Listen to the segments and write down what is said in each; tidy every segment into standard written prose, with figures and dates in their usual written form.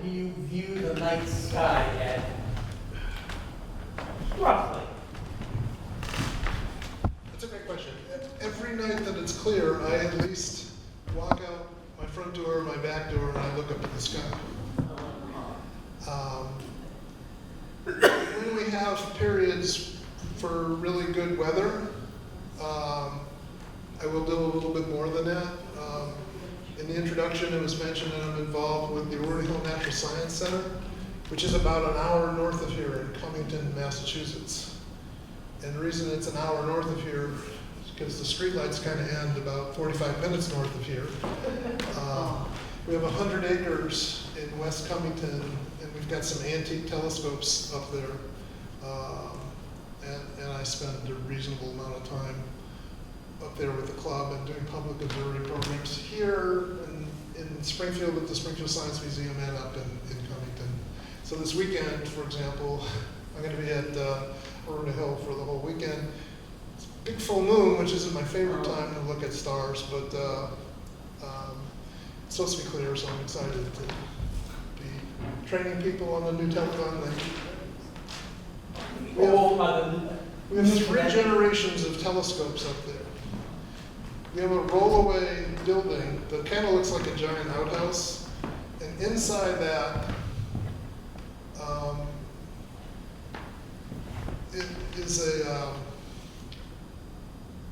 do you view the night sky at? Roughly. That's a great question. Every night that it's clear, I at least walk out my front door, my back door, and I look up at the sky. When we have periods for really good weather, I will do a little bit more than that. In the introduction, it was mentioned that I'm involved with the Ord Hill Natural Science Center, which is about an hour north of here in Cummington, Massachusetts. And the reason it's an hour north of here is because the streetlights kind of end about 45 minutes north of here. We have 100 acres in West Cummington, and we've got some antique telescopes up there. And I spend a reasonable amount of time up there with the club and doing public observing programs here in Springfield at the Springfield Science Museum and up in Cummington. So this weekend, for example, I'm going to be at Ord Hill for the whole weekend. It's a big full moon, which isn't my favorite time to look at stars, but it's supposed to be clear, so I'm excited to be training people on the new telecom. We have 3 generations of telescopes up there. We have a rollaway building that kind of looks like a giant outhouse, and inside that it is a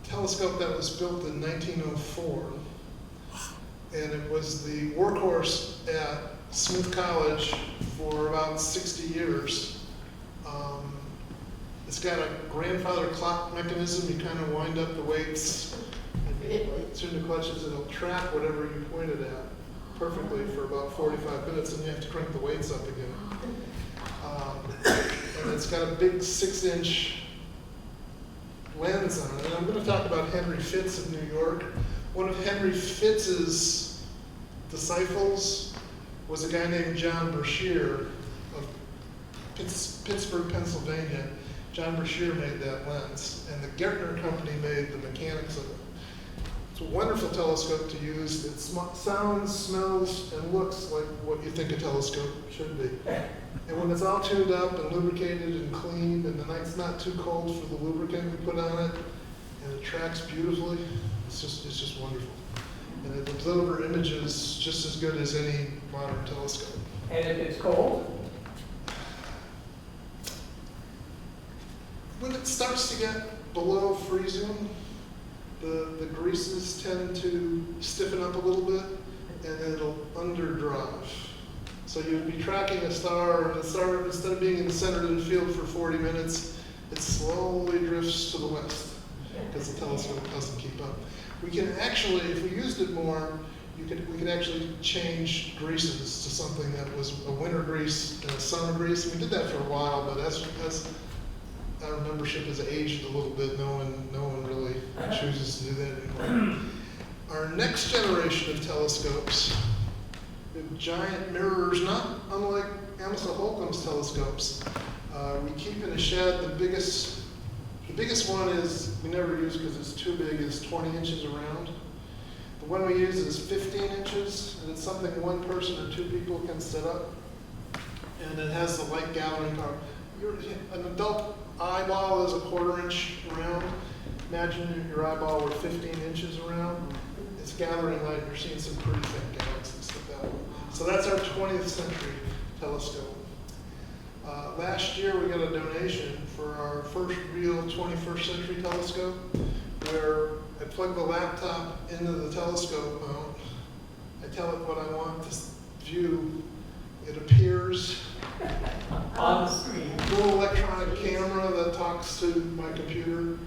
telescope that was built in 1904, and it was the workhorse at Smith College for about 60 years. It's got a grandfather clock mechanism. You kind of wind up the weights. Turn the clutches, it'll track whatever you pointed at perfectly for about 45 minutes, and you have to crank the weights up again. And it's got a big 6-inch lens on it. And I'm going to talk about Henry Fitz of New York. One of Henry Fitz's disciples was a guy named John Brashear of Pittsburgh, Pennsylvania. John Brashear made that lens, and the Gertner Company made the mechanics of it. It's a wonderful telescope to use. It sounds, smells, and looks like what you think a telescope should be. And when it's all tuned up and lubricated and cleaned, and the night's not too cold for the lubricant we put on it, and it tracks beautifully, it's just wonderful. And it will deliver images just as good as any modern telescope. And if it's cold? When it starts to get below freezing, the greases tend to stiffen up a little bit, and it'll underdrive. So you'd be tracking a star, and the star, instead of being in the center of the field for 40 minutes, it slowly drifts to the west because the telescope doesn't keep up. We can actually, if we used it more, we could actually change greases to something that was a winter grease and a summer grease. We did that for a while, but as our membership has aged a little bit, no one really chooses to do that anymore. Our next generation of telescopes, with giant mirrors, not unlike Amasa Holcomb's telescopes. We keep in a shed. The biggest one is, we never use because it's too big, is 20 inches around. The one we use is 15 inches, and it's something one person or 2 people can set up. And it has the light gathering power. An adult eyeball is a 1/4 inch around. Imagine your eyeball were 15 inches around. It's gathering light, and you're seeing some pretty faint galaxies with that one. So that's our 20th century telescope. Last year we got a donation for our first real 21st century telescope, where I plug the laptop into the telescope mount. I tell it what I want to view. It appears On the screen. a little electronic camera that talks to my computer,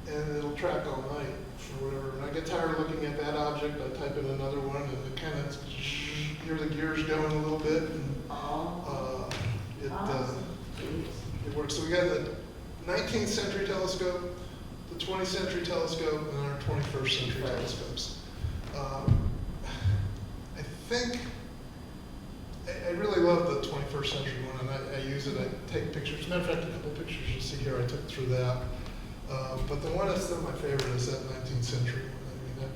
and it'll track all night for whatever. And I get tired of looking at that object, I type in another one, and it kind of hear the gears going a little bit. And, it works. So we got the 19th century telescope, the 20th century telescope, and our 21st century telescopes. I think I really love the 21st century one, and I use it. I take pictures. As a matter of fact, a couple pictures you see here I took through that. But the one that's still my favorite is that 19th century one. I mean,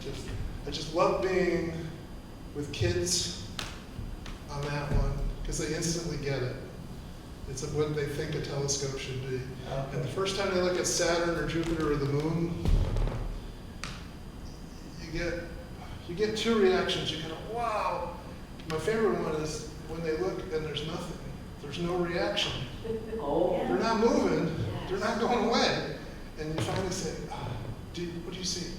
I just love being with kids on that one. because they instantly get it. It's what they think a telescope should be. And the first time they look at Saturn or Jupiter or the moon, you get two reactions. You go, wow. My favorite one is when they look and there's nothing. There's no reaction. Oh. They're not moving. They're not going away. And you finally say, what do you see?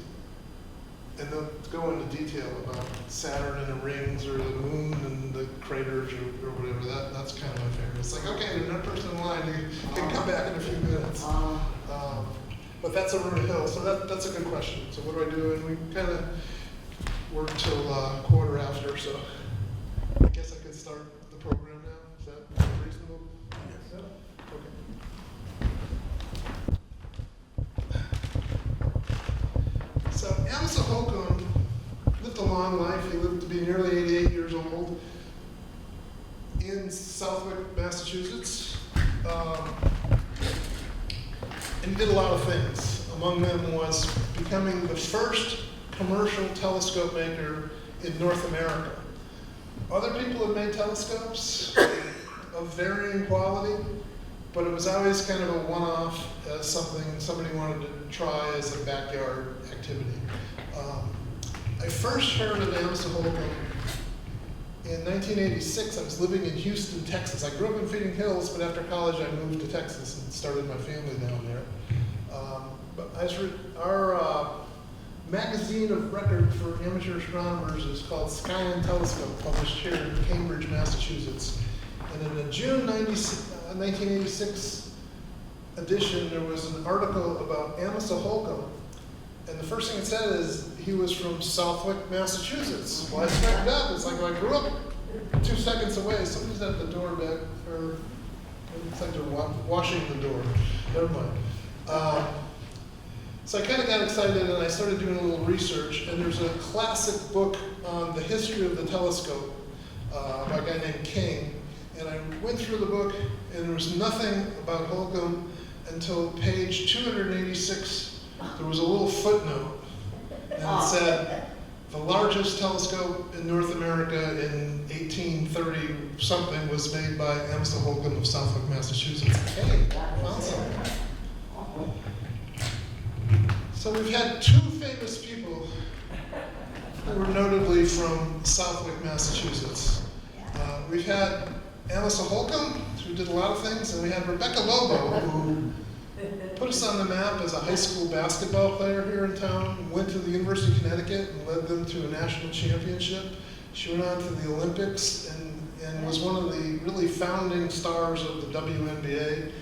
And they'll go into detail about Saturn and the rings or the moon and the craters or whatever. That's kind of my favorite. It's like, okay, there's another person in line. You can come back in a few minutes. But that's over the hill. So that's a good question. So what do I do? And we kind of work till quarter after. So I guess I could start the program now. Is that reasonable? Yes. Okay. So Amasa Holcomb lived a long life. He lived to be nearly 88 years old in Southwick, Massachusetts. And he did a lot of things. Among them was becoming the first commercial telescope maker in North America. Other people have made telescopes of varying quality, but it was always kind of a one-off as something somebody wanted to try as a backyard activity. I first heard of Amasa Holcomb in 1986. I was living in Houston, Texas. I grew up in Feeding Hills, but after college I moved to Texas and started my family down there. But our magazine of record for amateur astronomers is called Sky and Telescope, published here in Cambridge, Massachusetts. And in the June 1986 edition, there was an article about Amasa Holcomb. And the first thing it said is he was from Southwick, Massachusetts. Well, I checked up. It's like, well, I grew up 2 seconds away. Somebody's at the door back, or it looks like they're washing the door. Never mind. So I kind of got excited and I started doing a little research, and there's a classic book on the history of the telescope by a guy named King. And I went through the book and there was nothing about Holcomb until page 286. There was a little footnote and it said, the largest telescope in North America in 1830 something was made by Amasa Holcomb of Southwick, Massachusetts. Hey, found something. So we've had two famous people who were notably from Southwick, Massachusetts. We've had Amasa Holcomb, who did a lot of things, and we had Rebecca Lobo, who put us on the map as a high school basketball player here in town, went to the University of Connecticut and led them to a national championship. She went on to the Olympics and was one of the really founding stars of the WNBA.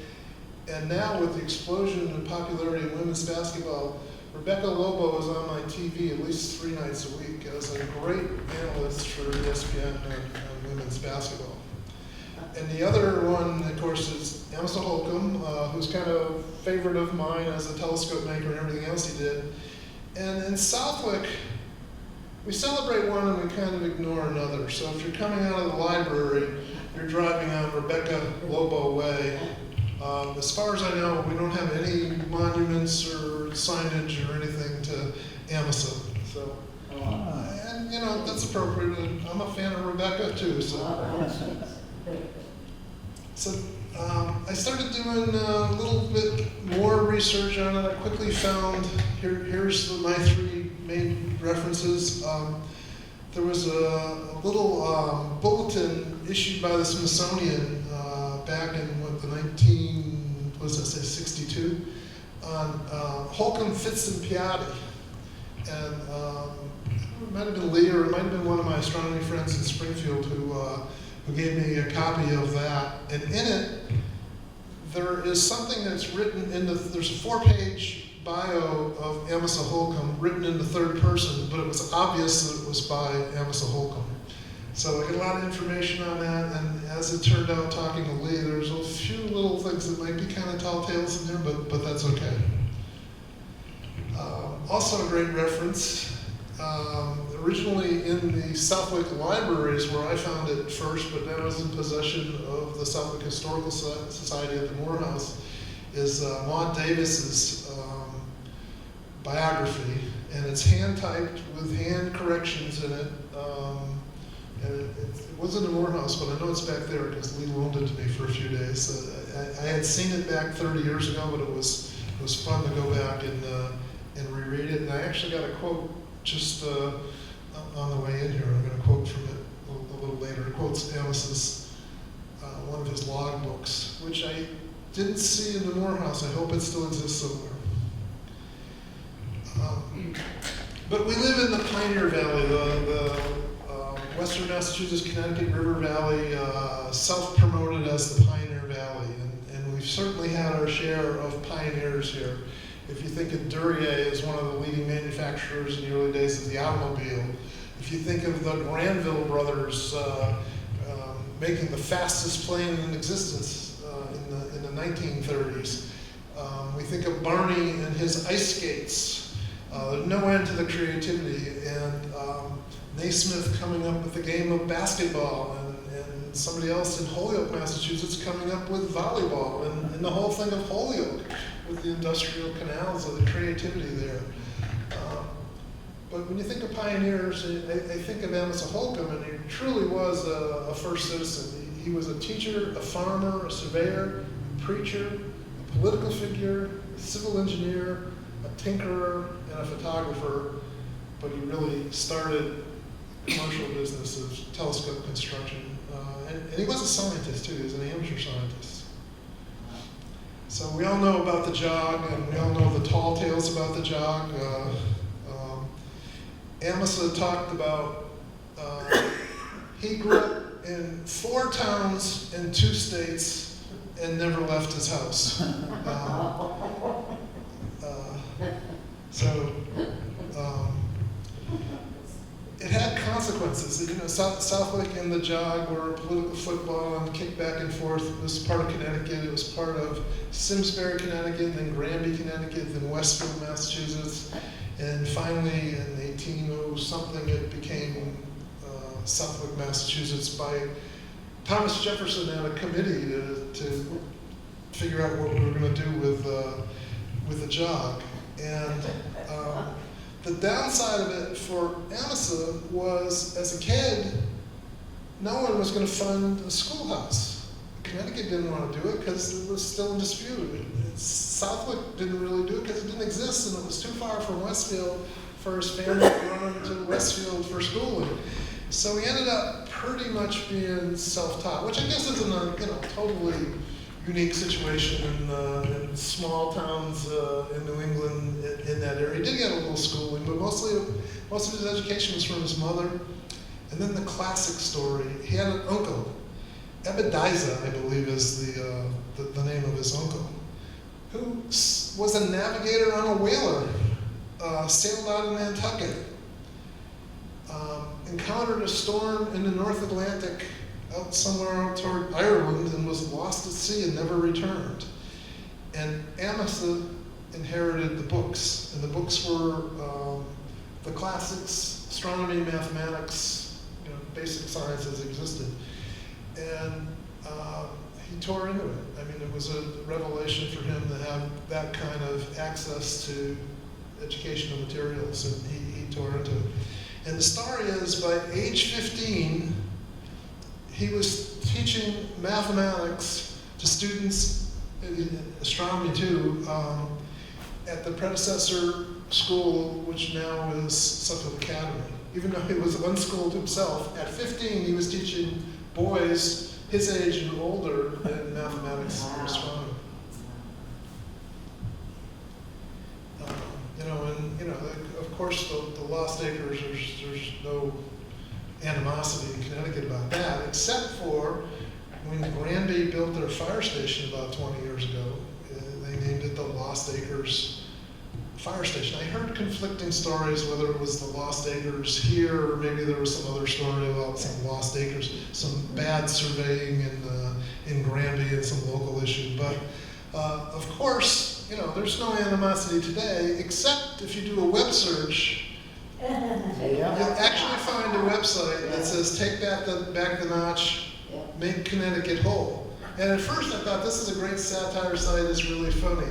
And now with the explosion in popularity of women's basketball, Rebecca Lobo is on my TV at least 3 nights a week as a great analyst for ESPN on women's basketball. And the other one, of course, is Amasa Holcomb, who's kind of a favorite of mine as a telescope maker and everything else he did. And in Southwick, we celebrate one and we kind of ignore another. So if you're coming out of the library, you're driving on Rebecca Lobo Way. As far as I know, we don't have any monuments or signage or anything to Amasa. So, and you know, that's appropriate. And I'm a fan of Rebecca too. So I started doing a little bit more research on it. I quickly found, here's my 3 main references. There was a little bulletin issued by the Smithsonian back in the 62, on Holcomb, Fitz, and Piatti. And it might have been Lee, or it might have been one of my astronomy friends in Springfield who gave me a copy of that. And in it, there is something that's written there's a 4-page bio of Amasa Holcomb written in the 3rd person, but it was obvious that it was by Amasa Holcomb. So I got a lot of information on that, and as it turned out, talking to Lee, there's a few little things that might be kind of tall tales in there, but that's okay. Also a great reference, originally in the Southwick libraries where I found it first, but now is in possession of the Southwick Historical Society at the Morehouse, is Maud Davis's biography, and it's hand-typed with hand corrections in it. And it wasn't a Morehouse, but I know it's back there because Lee loaned it to me for a few days. I had seen it back 30 years ago, but it was fun to go back and reread it. And I actually got a quote just on the way in here. I'm going to quote from it a little later. It quotes Amasa's, one of his log books, which I didn't see in the Morehouse. I hope it still exists somewhere. But we live in the Pioneer Valley, the Western Massachusetts, Connecticut River Valley, self-promoted as the Pioneer Valley. And we've certainly had our share of pioneers here. If you think of Duryea as one of the leading manufacturers in the early days of the automobile, if you think of the Granville brothers making the fastest plane in existence in the 1930s, we think of Barney and his ice skates. There's no end to the creativity, and Naismith coming up with the game of basketball, and somebody else in Holyoke, Massachusetts coming up with volleyball, and the whole thing of Holyoke with the industrial canals, of the creativity there. But when you think of pioneers, I think of Amasa Holcomb, and he truly was a first citizen. He was a teacher, a farmer, a surveyor, a preacher, a political figure, a civil engineer, a tinkerer, and a photographer, but he really started commercial business of telescope construction. And he was a scientist too, he was an amateur scientist. So we all know about the jog, and we all know the tall tales about the jog. Amasa talked about, he grew up in 4 towns in 2 states and never left his house. It had consequences. You know, Southwick and the jog were political football and kicked back and forth. It was part of Connecticut. It was part of Simsbury, Connecticut, then Granby, Connecticut, then Westfield, Massachusetts. And finally, in 1800-something, it became Southwick, Massachusetts, by Thomas Jefferson and a committee to figure out what we were going to do with the jog. And the downside of it for Amasa was, as a kid, no one was going to fund a schoolhouse. Connecticut didn't want to do it because it was still in dispute. Southwick didn't really do it because it didn't exist, and it was too far from Westfield for his family to run to Westfield for schooling. So he ended up pretty much being self-taught, which I guess isn't a totally unique situation in small towns in New England in that area. He did get a little schooling, but most of his education was from his mother. And then the classic story, he had an uncle, Ebediah, I believe is the name of his uncle, who was a navigator on a whaler, sailed out of Nantucket, encountered a storm in the North Atlantic out somewhere out toward Ireland, and was lost at sea and never returned. And Amasa inherited the books, and the books were the classics, astronomy, mathematics, basic sciences existed. And he tore into it. I mean, it was a revelation for him to have that kind of access to educational materials, and he tore into it. And the story is, by age 15, he was teaching mathematics to students, astronomy too, at the predecessor school, which now is Southwick Academy. Even though he was unschooled himself, at 15 he was teaching boys his age and older in mathematics and astronomy. Of course, the Lost Acres, there's no animosity in Connecticut about that, except for when Granby built their fire station about 20 years ago. They named it the Lost Acres Fire Station. I heard conflicting stories, whether it was the Lost Acres here, or maybe there was some other story about some Lost Acres, some bad surveying in Granby and some local issue. But of course, there's no animosity today, except if you do a web search, you'll actually find a website that says, take back the notch, make Connecticut whole. And at first I thought, this is a great satire site, it's really funny.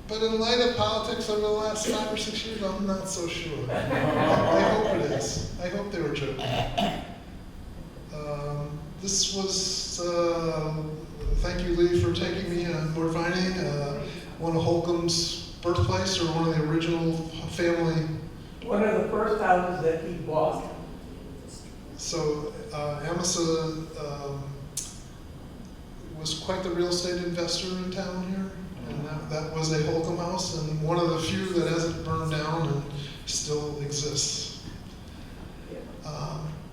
But in light of politics over the last 5 or 6 years, I'm not so sure. I hope it is. I hope they were joking. This was, thank you, Lee, for taking me on Fort Vining, one of Holcomb's birthplace, or one of the original family. One of the first houses that he bought. So Amasa was quite the real estate investor in town here, and that was a Holcomb house, and one of the few that hasn't burned down and still exists.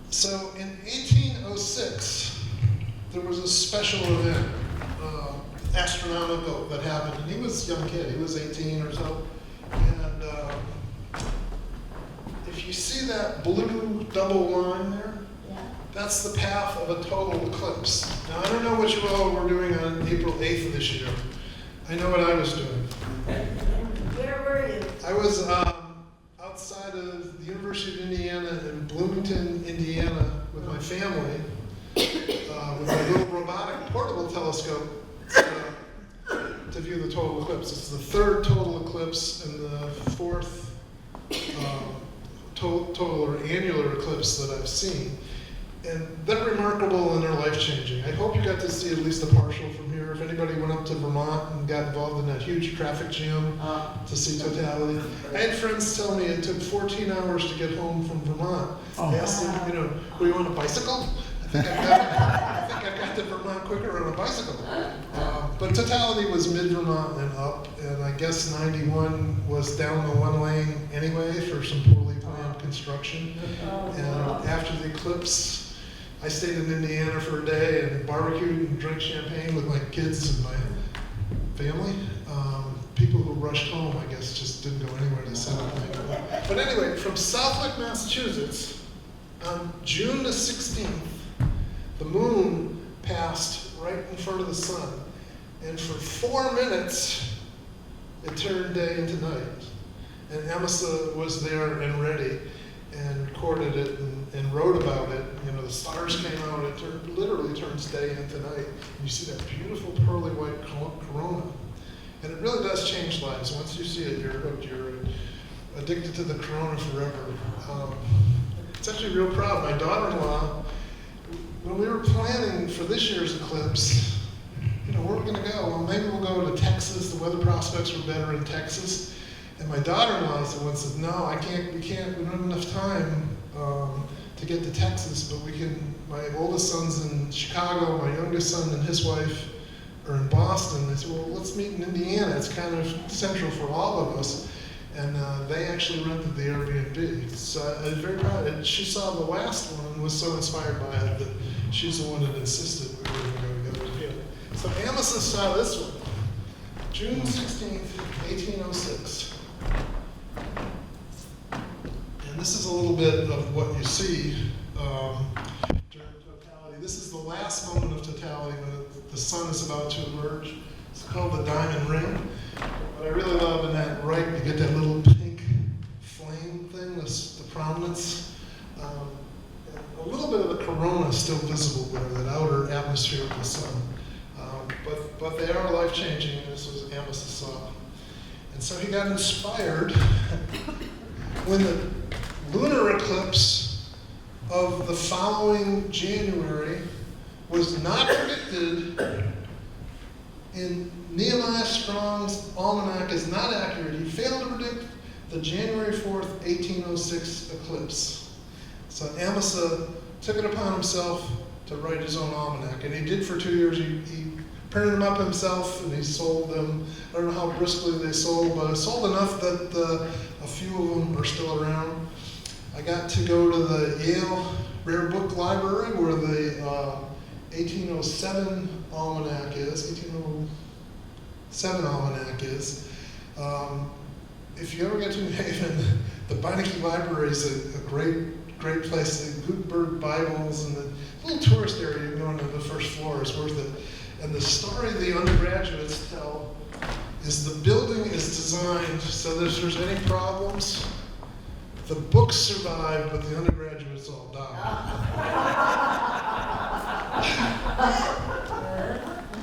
So in 1806, there was a special event, astronomical, that happened, and he was a young kid, he was 18 or so, and if you see that blue double line there, that's the path of a total eclipse. Now, I don't know what you all were doing on April 8th of this year. I know what I was doing. Where were you? I was outside of the University of Indiana in Bloomington, Indiana, with my family, with a little robotic portable telescope to view the total eclipse. It's the third total eclipse and the fourth total or annular eclipse that I've seen. And they're remarkable and they're life-changing. I hope you got to see at least a partial from here. If anybody went up to Vermont and got involved in that huge traffic jam to see totality. I had friends tell me it took 14 hours to get home from Vermont. I asked them, were you on a bicycle? I think I got to Vermont quicker on a bicycle. But totality was mid-Vermont and up, and I guess 91 was down the one lane anyway for some poorly planned construction. And after the eclipse, I stayed in Indiana for a day and barbecued and drank champagne with my kids and my family. People who rushed home, I guess, just didn't go anywhere to celebrate. But anyway, from Southwick, Massachusetts, on June the 16th, the moon passed right in front of the sun. And for 4 minutes, it turned day into night. And Amasa was there and ready and recorded it and wrote about it. The stars came out, it literally turns day into night. And you see that beautiful pearly white corona. And it really does change lives. Once you see it, you're hooked. You're addicted to the corona forever. It's actually real proud. My daughter-in-law, when we were planning for this year's eclipse, where are we going to go? Well, maybe we'll go to Texas. The weather prospects were better in Texas. And my daughter-in-law is the one that said, no, we don't have enough time to get to Texas, but we can. My oldest son's in Chicago, my youngest son and his wife are in Boston. They said, well, let's meet in Indiana. It's kind of central for all of us. And they actually rented the Airbnb. So I'm very proud. And she saw the last one and was so inspired by it that she's the one that insisted we were going to go together. So Amasa saw this one, June 16th, 1806. And this is a little bit of what you see during totality. This is the last moment of totality when the sun is about to emerge. It's called the diamond ring. What I really love in that right, you get that little pink flame thing, the prominence. A little bit of the corona is still visible there, that outer atmosphere of the sun. But they are life-changing, and this was Amasa saw. And so he got inspired when the lunar eclipse of the following January was not predicted in Nehemiah Strong's almanac is not accurate. He failed to predict the January 4th, 1806 eclipse. So Amasa took it upon himself to write his own almanac, and he did for 2 years. He printed them up himself, and he sold them. I don't know how briskly they sold, but it sold enough that a few of them are still around. I got to go to the Yale Rare Book Library where the 1807 almanac is, 1807 almanac is. If you ever get to New Haven, the Beinecke Library is a great place. The Gutenberg Bibles and the little tourist area you can go into the first floor is worth it. And the story the undergraduates tell is the building is designed so that if there's any problems, the books survive, but the undergraduates all die.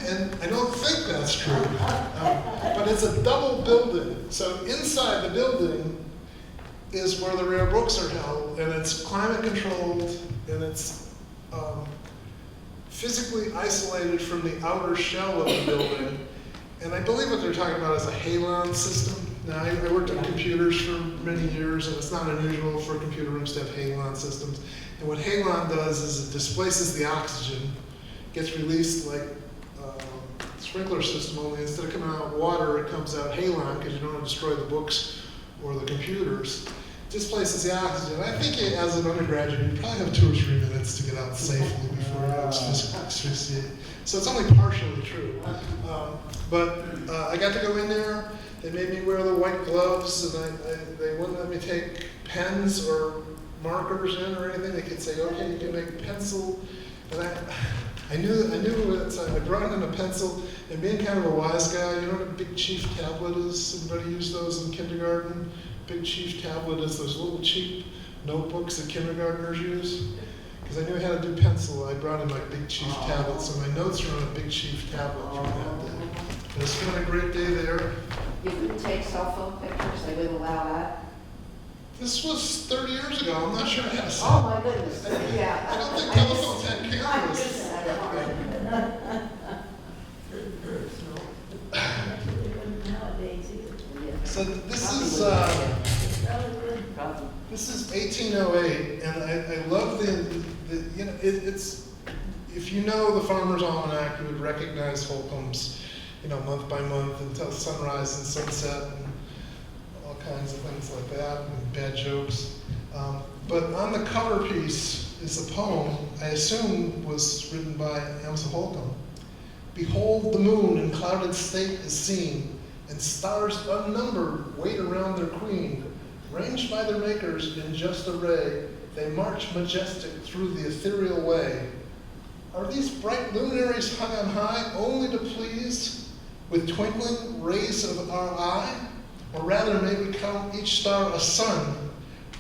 And I don't think that's true, but it's a double building. So inside the building is where the rare books are held, and it's climate controlled, and it's physically isolated from the outer shell of the building. And I believe what they're talking about is a halon system. Now, I worked on computers for many years, and it's not unusual for computer rooms to have halon systems. And what halon does is it displaces the oxygen, gets released like a sprinkler system, only instead of coming out water, it comes out halon, because you don't want to destroy the books or the computers. Displaces the oxygen. I think as an undergraduate, you probably have 2 or 3 minutes to get out safely before you asphyxiate. So it's only partially true. But I got to go in there. They made me wear the white gloves, and they wouldn't let me take pens or markers in or anything. They could say, okay, you can make pencil. And I knew it, so I brought in a pencil, and being kind of a wise guy, you know what a Big Chief tablet is? Anybody use those in kindergarten? Big Chief tablet is those little cheap notebooks that kindergartners use. Because I knew how to do pencil, I brought in my Big Chief tablet, so my notes are on a Big Chief tablet from that day. But it's been a great day there. You couldn't take cell phone pictures, they wouldn't allow that? This was 30 years ago, I'm not sure I had a Oh, my goodness, yeah. I don't think telephones had I cameras. just had a heart. Nowadays either. So this is 1808, and I love the you know, it's, if you know the Farmer's Almanac, you would recognize Holcomb's, you know, month by month until sunrise and sunset and all kinds of things like that, and bad jokes. But on the cover piece is a poem, I assume was written by Amasa Holcomb. Behold, the moon in clouded state is seen, and stars unnumbered wait around their queen. Ranged by their makers in just array, they march majestic through the ethereal way. Are these bright luminaries hung on high only to please with twinkling rays of our eye? Or rather may we count each star a sun,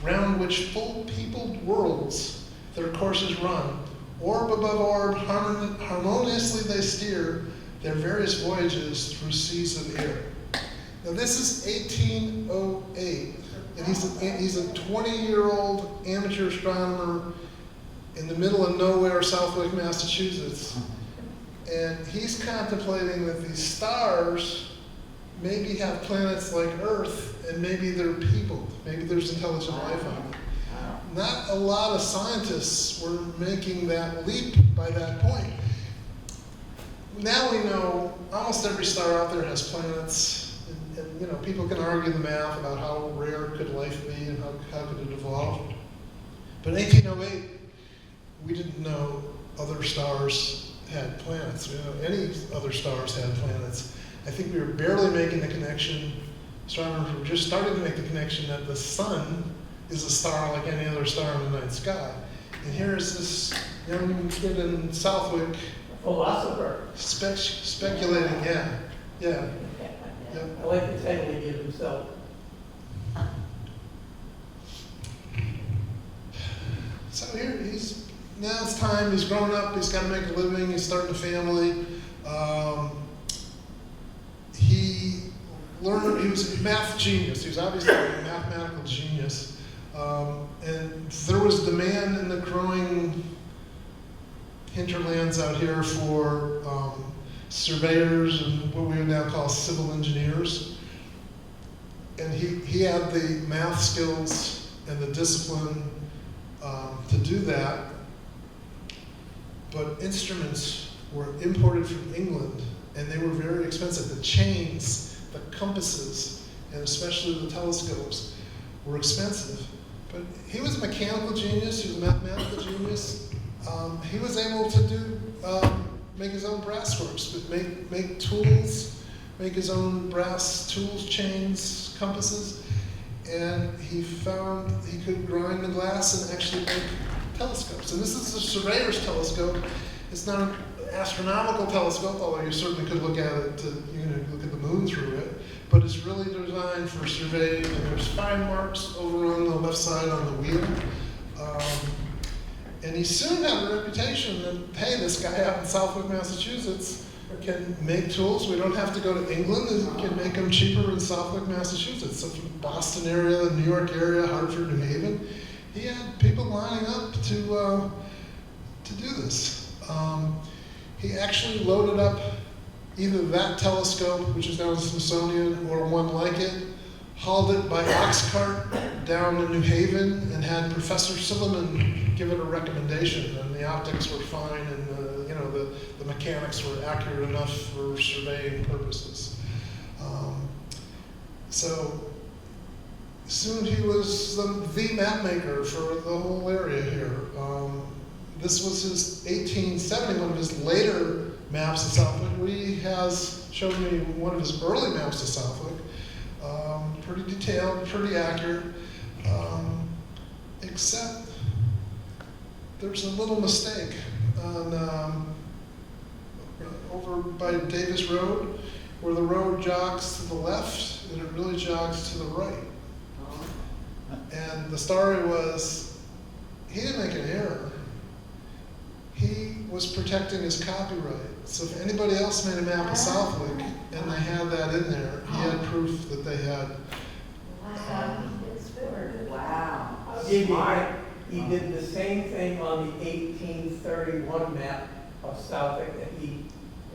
round which full-peopled worlds their courses run. Orb above orb, harmoniously they steer their various voyages through seas of air. Now this is 1808, and he's a 20-year-old amateur astronomer in the middle of nowhere, Southwick, Massachusetts. And he's contemplating that these stars maybe have planets like Earth, and maybe they're peopled. Maybe there's intelligent life on them. Not a lot of scientists were making that leap by that point. Now we know almost every star out there has planets, and you know, people can argue the math about how rare could life be and how could it evolve. But in 1808, we didn't know other stars had planets. We didn't know any other stars had planets. I think we were barely making the connection. Astronomers were just starting to make the connection that the sun is a star like any other star in the night sky. And here's this young kid in Southwick, Philosopher. speculating, yeah. Yep. I like the title he gave himself. So here now it's time, he's grown up, he's got to make a living, he's starting a family. He was a math genius, he was obviously a mathematical genius. And there was demand in the growing hinterlands out here for surveyors and what we would now call civil engineers. And he had the math skills and the discipline to do that. But instruments were imported from England, and they were very expensive. The chains, the compasses, and especially the telescopes were expensive. But he was a mechanical genius, he was a mathematical genius. He was able to make his own brass works, make tools, make his own brass tools, chains, compasses, and he found he could grind the glass and actually make telescopes. And this is a surveyor's telescope. It's not an astronomical telescope, although you certainly could look at it, look at the moon through it. But it's really designed for surveying, and there's fine marks over on the left side on the wheel. And he soon had a reputation that, hey, this guy out in Southwick, Massachusetts can make tools. We don't have to go to England. We can make them cheaper in Southwick, Massachusetts. So from the Boston area, New York area, Hartford, New Haven, he had people lining up to do this. He actually loaded up either that telescope, which is now in the Smithsonian, or one like it, hauled it by ox cart down to New Haven, and had Professor Silliman give it a recommendation, and the optics were fine, and the mechanics were accurate enough for surveying purposes. So soon he was the map maker for the whole area here. This was his 1870, one of his later maps of Southwick. He has shown me one of his early maps of Southwick. Pretty detailed, pretty accurate, except there's a little mistake on over by Davis Road, where the road jogs to the left and it really jogs to the right. And the story was, he didn't make an error. He was protecting his copyright. So if anybody else made a map of Southwick and they had that in there, he had proof that they had. Wow. He did the same thing on the 1831 map of Southwick that he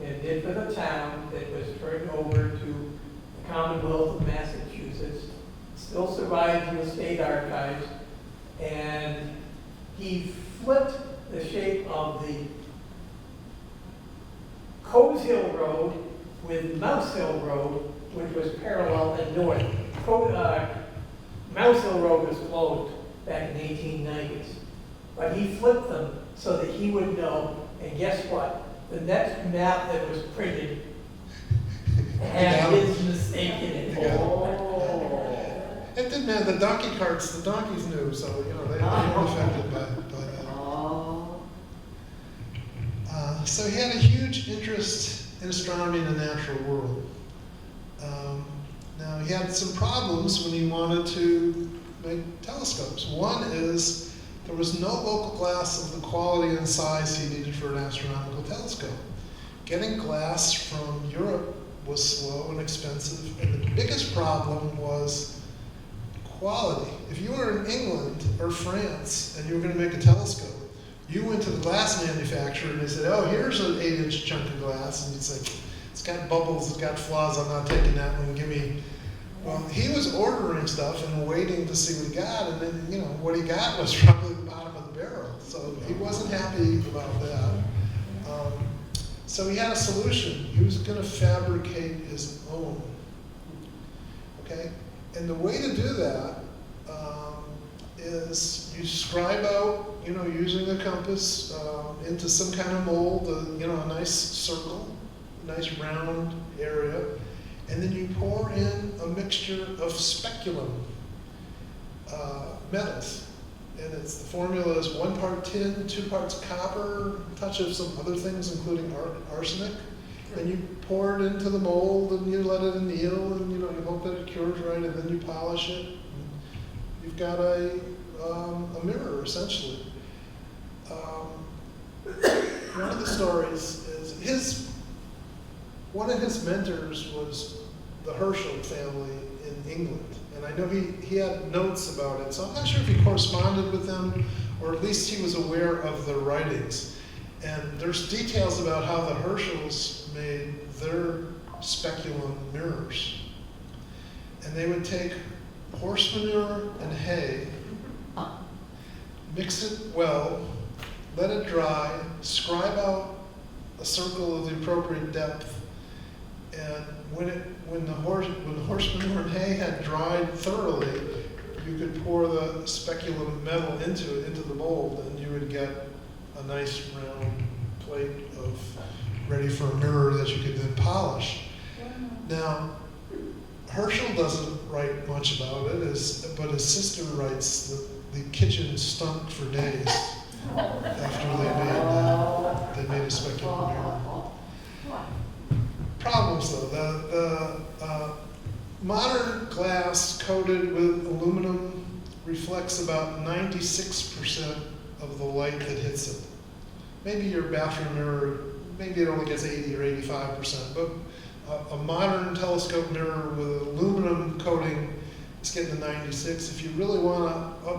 did for the town that was turned over to the Commonwealth of Massachusetts. Still survives in the state archives. And he flipped the shape of the Coes Hill Road with Mouse Hill Road, which was parallel and north. Mouse Hill Road was closed back in the 1890s. But he flipped them so that he would know, and guess what? The next map that was printed had his mistake in it. It didn't matter. The donkey carts, the donkeys knew, so they weren't affected by that. So he had a huge interest in astronomy and the natural world. Now he had some problems when he wanted to make telescopes. One is there was no local glass of the quality and size he needed for an astronomical telescope. Getting glass from Europe was slow and expensive, and the biggest problem was quality. If you were in England or France and you were going to make a telescope, you went to the glass manufacturer and they said, oh, here's an 8-inch chunk of glass, and you'd say, it's got bubbles, it's got flaws, I'm not taking that one, give me. Well, he was ordering stuff and waiting to see what he got, and then, what he got was probably the bottom of the barrel. So he wasn't happy about that. So he had a solution. He was going to fabricate his own. Okay? And the way to do that is you scribe out, using a compass into some kind of mold, a nice circle, a nice round area, and then you pour in a mixture of speculum metals. And the formula is 1 part tin, 2 parts copper, a touch of some other things, including arsenic. And you pour it into the mold, and you let it anneal, and you hope that it cures right, and then you polish it. You've got a mirror, essentially. One of the stories is one of his mentors was the Herschel family in England. And I know he had notes about it, so I'm not sure if he corresponded with them, or at least he was aware of their writings. And there's details about how the Herschels made their speculum mirrors. And they would take horse manure and hay, mix it well, let it dry, scribe out a circle of the appropriate depth, and when the horse manure and hay had dried thoroughly, you could pour the speculum metal into the mold, and you would get a nice round plate ready for a mirror that you could then polish. Now, Herschel doesn't write much about it, but his sister writes that the kitchen stunk for days after they made a speculum mirror. Problems though, the modern glass coated with aluminum reflects about 96% of the light that hits it. Maybe your bathroom mirror, maybe it only gets 80 or 85%, but a modern telescope mirror with aluminum coating is getting to 96. If you really want to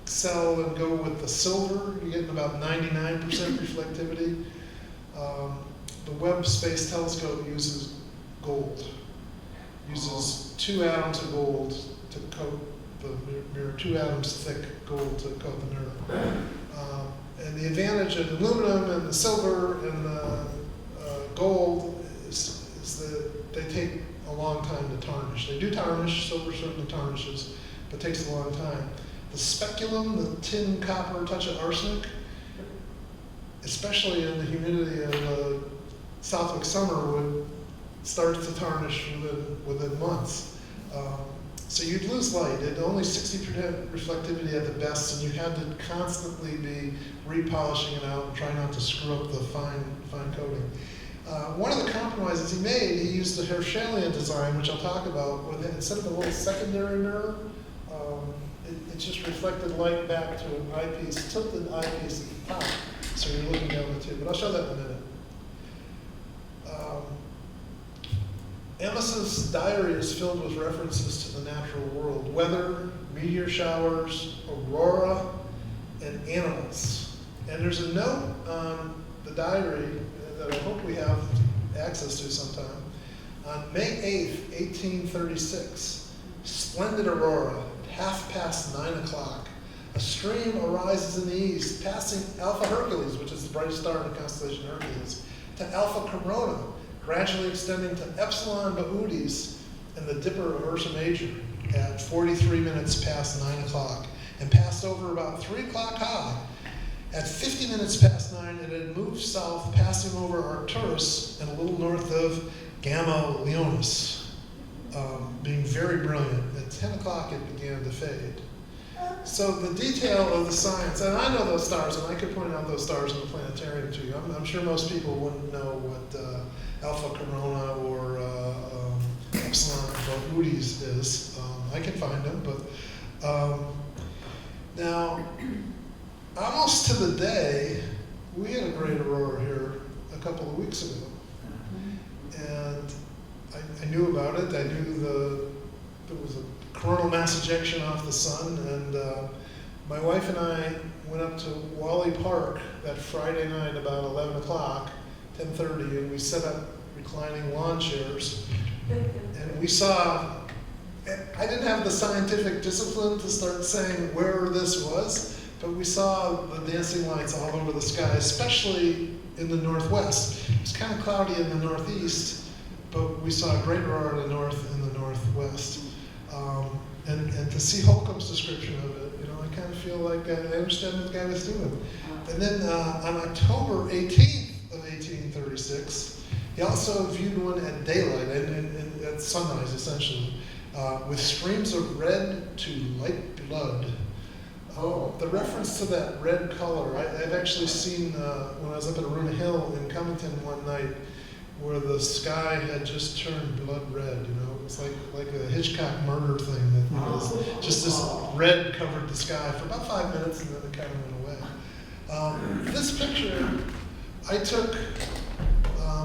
upsell and go with the silver, you're getting about 99% reflectivity. The Webb Space Telescope uses gold, uses 2 atoms of gold to coat the mirror, 2 atoms thick gold to coat the mirror. And the advantage of aluminum and the silver and the gold is that they take a long time to tarnish. They do tarnish, silver certainly tarnishes, but it takes a long time. The speculum, the tin, copper, touch of arsenic, especially in the humidity of the Southwick summer, would start to tarnish within months. So you'd lose light. It only 60% reflectivity at the best, and you had to constantly be repolishing it out and try not to screw up the fine coating. One of the compromises he made, he used the Herschelian design, which I'll talk about, where instead of a little secondary mirror, it just reflected light back to an eyepiece, tilted eyepiece at the top, so you're looking down the tube. But I'll show that in a minute. Amasa's diary is filled with references to the natural world: weather, meteor showers, aurora, and animals. And there's a note on the diary that I hope we have access to sometime. On May 8th, 1836, splendid aurora, at 9:30 o'clock. A stream arises in the east, passing Alpha Hercules, which is the brightest star in the constellation Hercules, to Alpha Corona, gradually extending to Epsilon Boötes and the Dipper of Ursa Major at 43 minutes past 9 o'clock, and passed over about 3 o'clock high. At 50 minutes past 9, it had moved south, passing over Arcturus and a little north of Gamma Leonis, being very brilliant. At 10 o'clock, it began to fade. So the detail of the science, and I know those stars, and I could point out those stars in the planetarium to you. I'm sure most people wouldn't know what Alpha Corona or Epsilon Boötes is. I can find them, but now, almost to the day, we had a great aurora here a couple of weeks ago. And I knew about it. I knew there was a coronal mass ejection off the sun, and my wife and I went up to Wally Park that Friday night about 11 o'clock, 10:30, and we set up reclining lawn chairs. And we saw, I didn't have the scientific discipline to start saying where this was, but we saw the dancing lights all over the sky, especially in the northwest. It was kind of cloudy in the northeast, but we saw a great aurora in the north and the northwest. And to see Holcomb's description of it, I kind of feel like I understand what the guy was doing. And then on October 18th of 1836, he also viewed one at daylight, and at sunrise essentially, with streams of red to light blood. The reference to that red color, I've actually seen when I was up at Aruna Hill in Covington one night, where the sky had just turned blood red. It was like a Hitchcock murder thing that was just this red covered the sky for about 5 minutes, and then it kind of went away. This picture I took.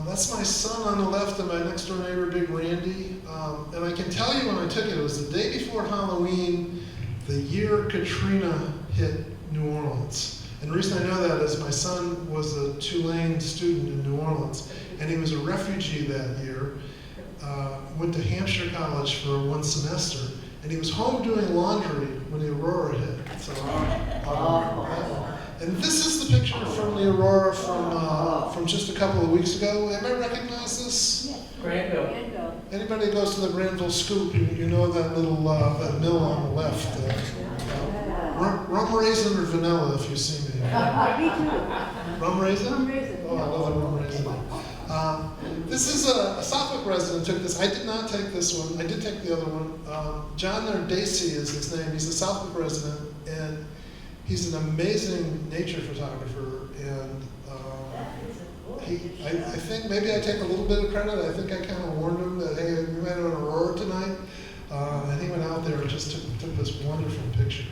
That's my son on the left and my next door neighbor, Big Randy. And I can tell you when I took it, it was the day before Halloween, the year Katrina hit New Orleans. And the reason I know that is my son was a Tulane student in New Orleans, and he was a refugee that year, went to Hampshire College for 1 semester, and he was home doing laundry when the aurora hit. So, and this is the picture from the aurora from just a couple of weeks ago. Anybody recognize this? Granville. Anybody that goes to the Granville Scoop, you know that little that mill on the left. Rum raisin or vanilla, if you see me. Me too. Rum raisin? Rum raisin. Oh, I love the rum raisin. This is a Southwick resident took this. I did not take this one. I did take the other one. John Nardacey is his name. He's a Southwick resident, and he's an amazing nature photographer. And I think maybe I take a little bit of credit. I think I kind of warned him that, hey, we might have an aurora tonight. And he went out there and just took this wonderful picture.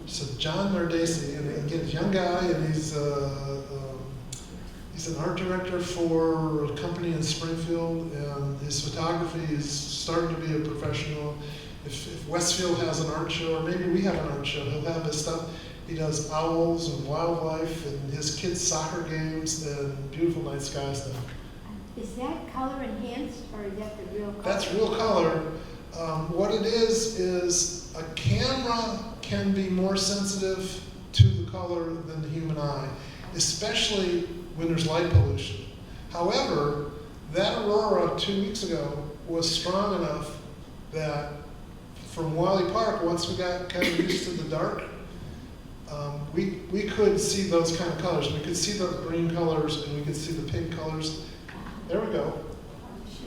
So John Nardacey, and again, he's a young guy, and he's an art director for a company in Springfield, and his photography is starting to be a professional. If Westfield has an art show, or maybe we have an art show, he'll have his stuff. He does owls and wildlife and his kids' soccer games and beautiful night sky stuff. Is that color enhanced or is that the real color? That's real color. What it is a camera can be more sensitive to the color than the human eye, especially when there's light pollution. However, that aurora 2 weeks ago was strong enough that from Wally Park, once we got kind of used to the dark, we could see those kind of colors. We could see the green colors and we could see the pink colors. There we go.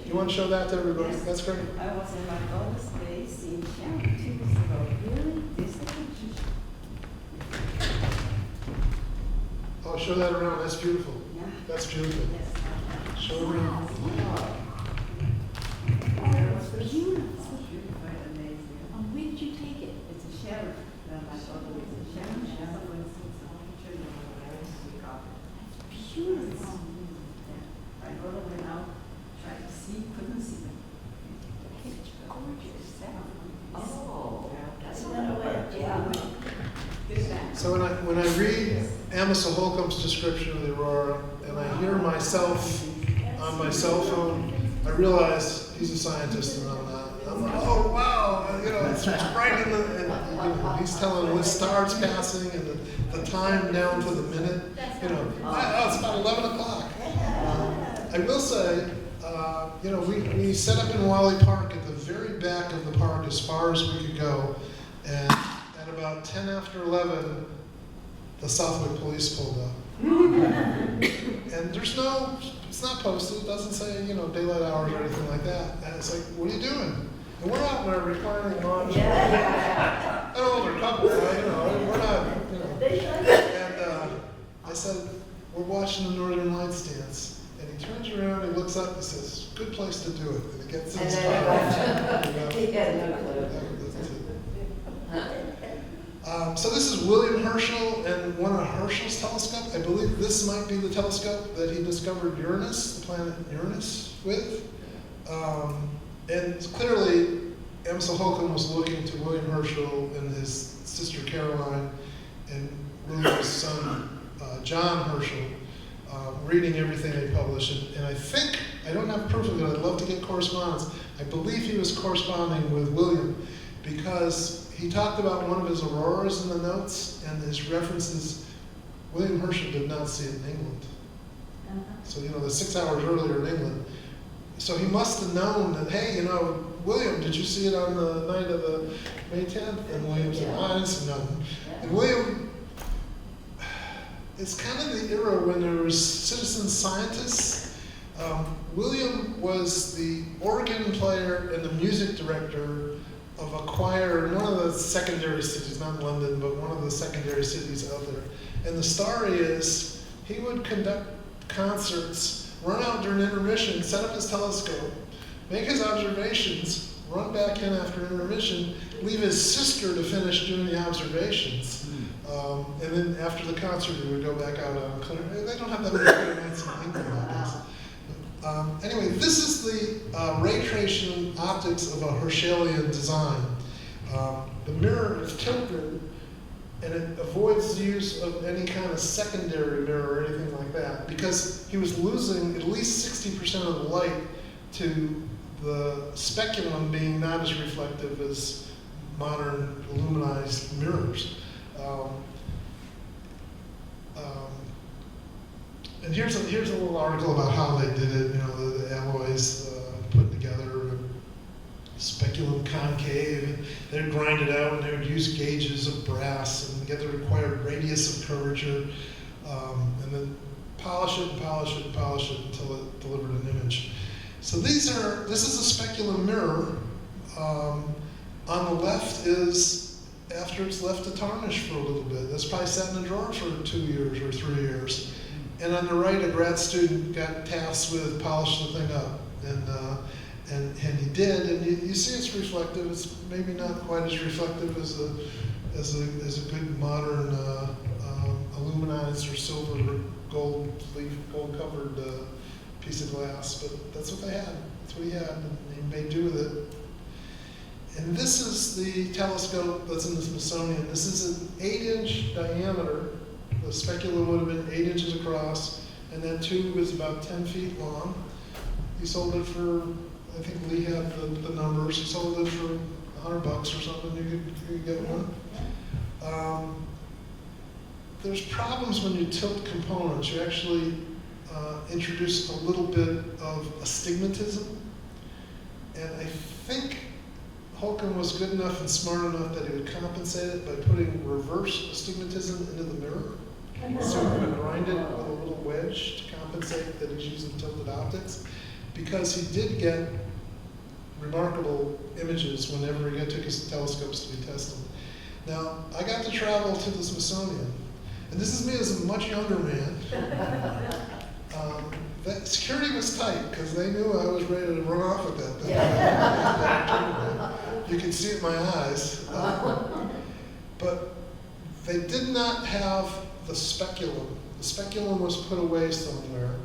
You want to show that to everybody? Yes. That's great. I was in my daughter's place in Sharon 2 weeks ago. Really? This is the picture? Oh, show that around. That's beautiful. Yeah. That's beautiful. Yes. Show it around. Beautiful. Beautiful and amazing. Where did you take it? It's a Sharon. My daughter was in Sharon. Sharon was Beautiful. My daughter went out, tried to see, couldn't see them. It's gorgeous. Oh, that's Yeah. So when I read Amasa Holcomb's description of the aurora and I hear myself on my cell phone, I realize he's a scientist and I'm not. I'm like, oh wow, it's right in the, and, he's telling when stars passing and the time down to the minute. Oh, it's about 11 o'clock. I will say, we set up in Wally Park at the very back of the park as far as we could go, and at about 10 after 11, the Southwick police pulled up. And it's not posted, it doesn't say, daylight hours or anything like that. And it's like, what are you doing? And we're out in our reclining lounge. An older couple, we're not, And I said, we're watching the Northern Lights dance. And he turns around, he looks up, he says, good place to do it. And he gets in his car. He had no clue. So this is William Herschel and one of Herschel's telescopes. I believe this might be the telescope that he discovered Uranus, the planet Uranus, with. And clearly, Amasa Holcomb was looking to William Herschel and his sister Caroline and William's son John Herschel, reading everything they published. And I don't have proof of it, I'd love to get correspondence. I believe he was corresponding with William because he talked about one of his auroras in the notes, and his references, William Herschel did not see it in England. So, the 6 hours earlier in England. So he must have known that, hey, William, did you see it on the night of the May 10th? And William said, I didn't see nothing. And William, it's kind of the era when there was citizen scientists. William was the organ player and the music director of a choir in one of the secondary cities, not London, but one of the secondary cities out there. And the story is, he would conduct concerts, run out during intermission, set up his telescope, make his observations, run back in after intermission, leave his sister to finish doing the observations. And then after the concert, he would go back out on clear. They don't have that many clear nights in England nowadays. Anyway, this is the ray tracing optics of a Herschelian design. The mirror is tilted, and it avoids the use of any kind of secondary mirror or anything like that, because he was losing at least 60% of the light to the speculum being not as reflective as modern luminized mirrors. And here's a little article about how they did it. The alloys put together, speculum concave, and they'd grind it out, and they would use gauges of brass and get the required radius of curvature, and then polish it and polish it and polish it until it delivered an image. So this is a speculum mirror. On the left is after it's left to tarnish for a little bit. That's probably sat in a drawer for 2 years or 3 years. And on the right, a grad student got tasked with polishing the thing up, and he did. And you see it's reflective. It's maybe not quite as reflective as a good modern aluminized or silver or gold covered piece of glass. But that's what they had. That's what he had, and he made do with it. And this is the telescope that's in the Smithsonian. This is an 8-inch diameter. The speculum would have been 8 inches across, and that tube is about 10 feet long. He sold it for, I think Lee had the numbers, he sold it for $100 or something, you could get one. There's problems when you tilt components. You actually introduce a little bit of astigmatism. And I think Holcomb was good enough and smart enough that he would compensate it by putting reverse astigmatism into the mirror. So he would grind it with a little wedge to compensate that he's using tilted optics. Because he did get remarkable images whenever he took his telescopes to be tested. Now, I got to travel to the Smithsonian, and this is me as a much younger man. That security was tight because they knew I was ready to run off at that thing. You could see it in my eyes. But they did not have the speculum. The speculum was put away somewhere.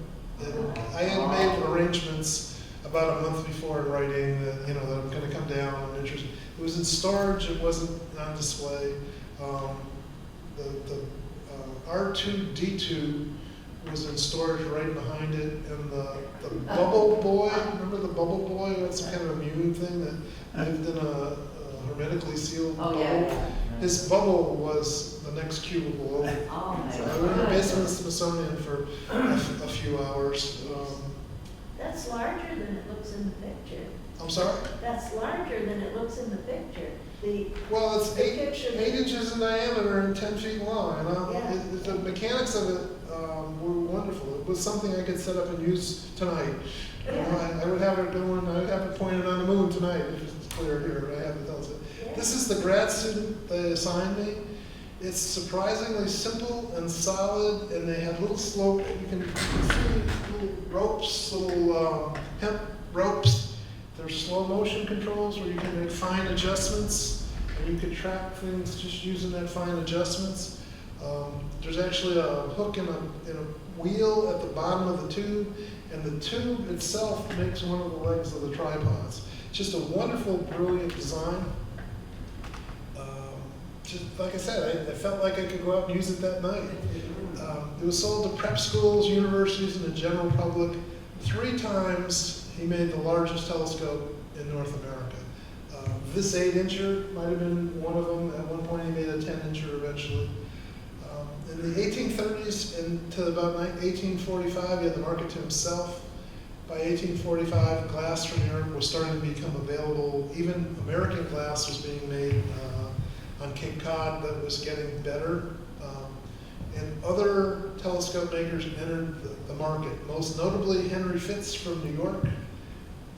And I had made arrangements about a month before in writing that, that I'm going to come down. I'm interested. It was in storage. It wasn't on display. The R2D2 was in storage right behind it, and the bubble boy, remember the bubble boy? It had some kind of immune thing that lived in a hermetically sealed bubble. Yeah. His bubble was the next cubicle over. Oh, my So I went to the God. basement of the Smithsonian for a few hours. That's larger than it looks in the picture. I'm sorry? That's larger than it looks in the picture. Well, it's The eight picture- inches in diameter and 10 feet long. And Yeah. the mechanics of it were wonderful. It was something I could set up and use tonight. I would have it going, I would have it pointed on the moon tonight, if it's clear here. I have the telescope. Yeah. This is the grad student they assigned me. It's surprisingly simple and solid, and they have little slope. You can see little ropes, little hemp ropes. There's slow motion controls where you can make fine adjustments, and you can track things just using that fine adjustments. There's actually a hook in a wheel at the bottom of the tube, and the tube itself makes one of the legs of the tripods. Just a wonderful, brilliant design. Just like I said, I felt like I could go out and use it that night. It was sold to prep schools, universities, and the general public. 3 times he made the largest telescope in North America. This 8-incher might have been one of them. At one point he made a 10-incher eventually. In the 1830s and to about 1845, he had the market to himself. By 1845, glass from Europe was starting to become available. Even American glass was being made on Cape Cod that was getting better. And other telescope makers entered the market, most notably Henry Fitz from New York,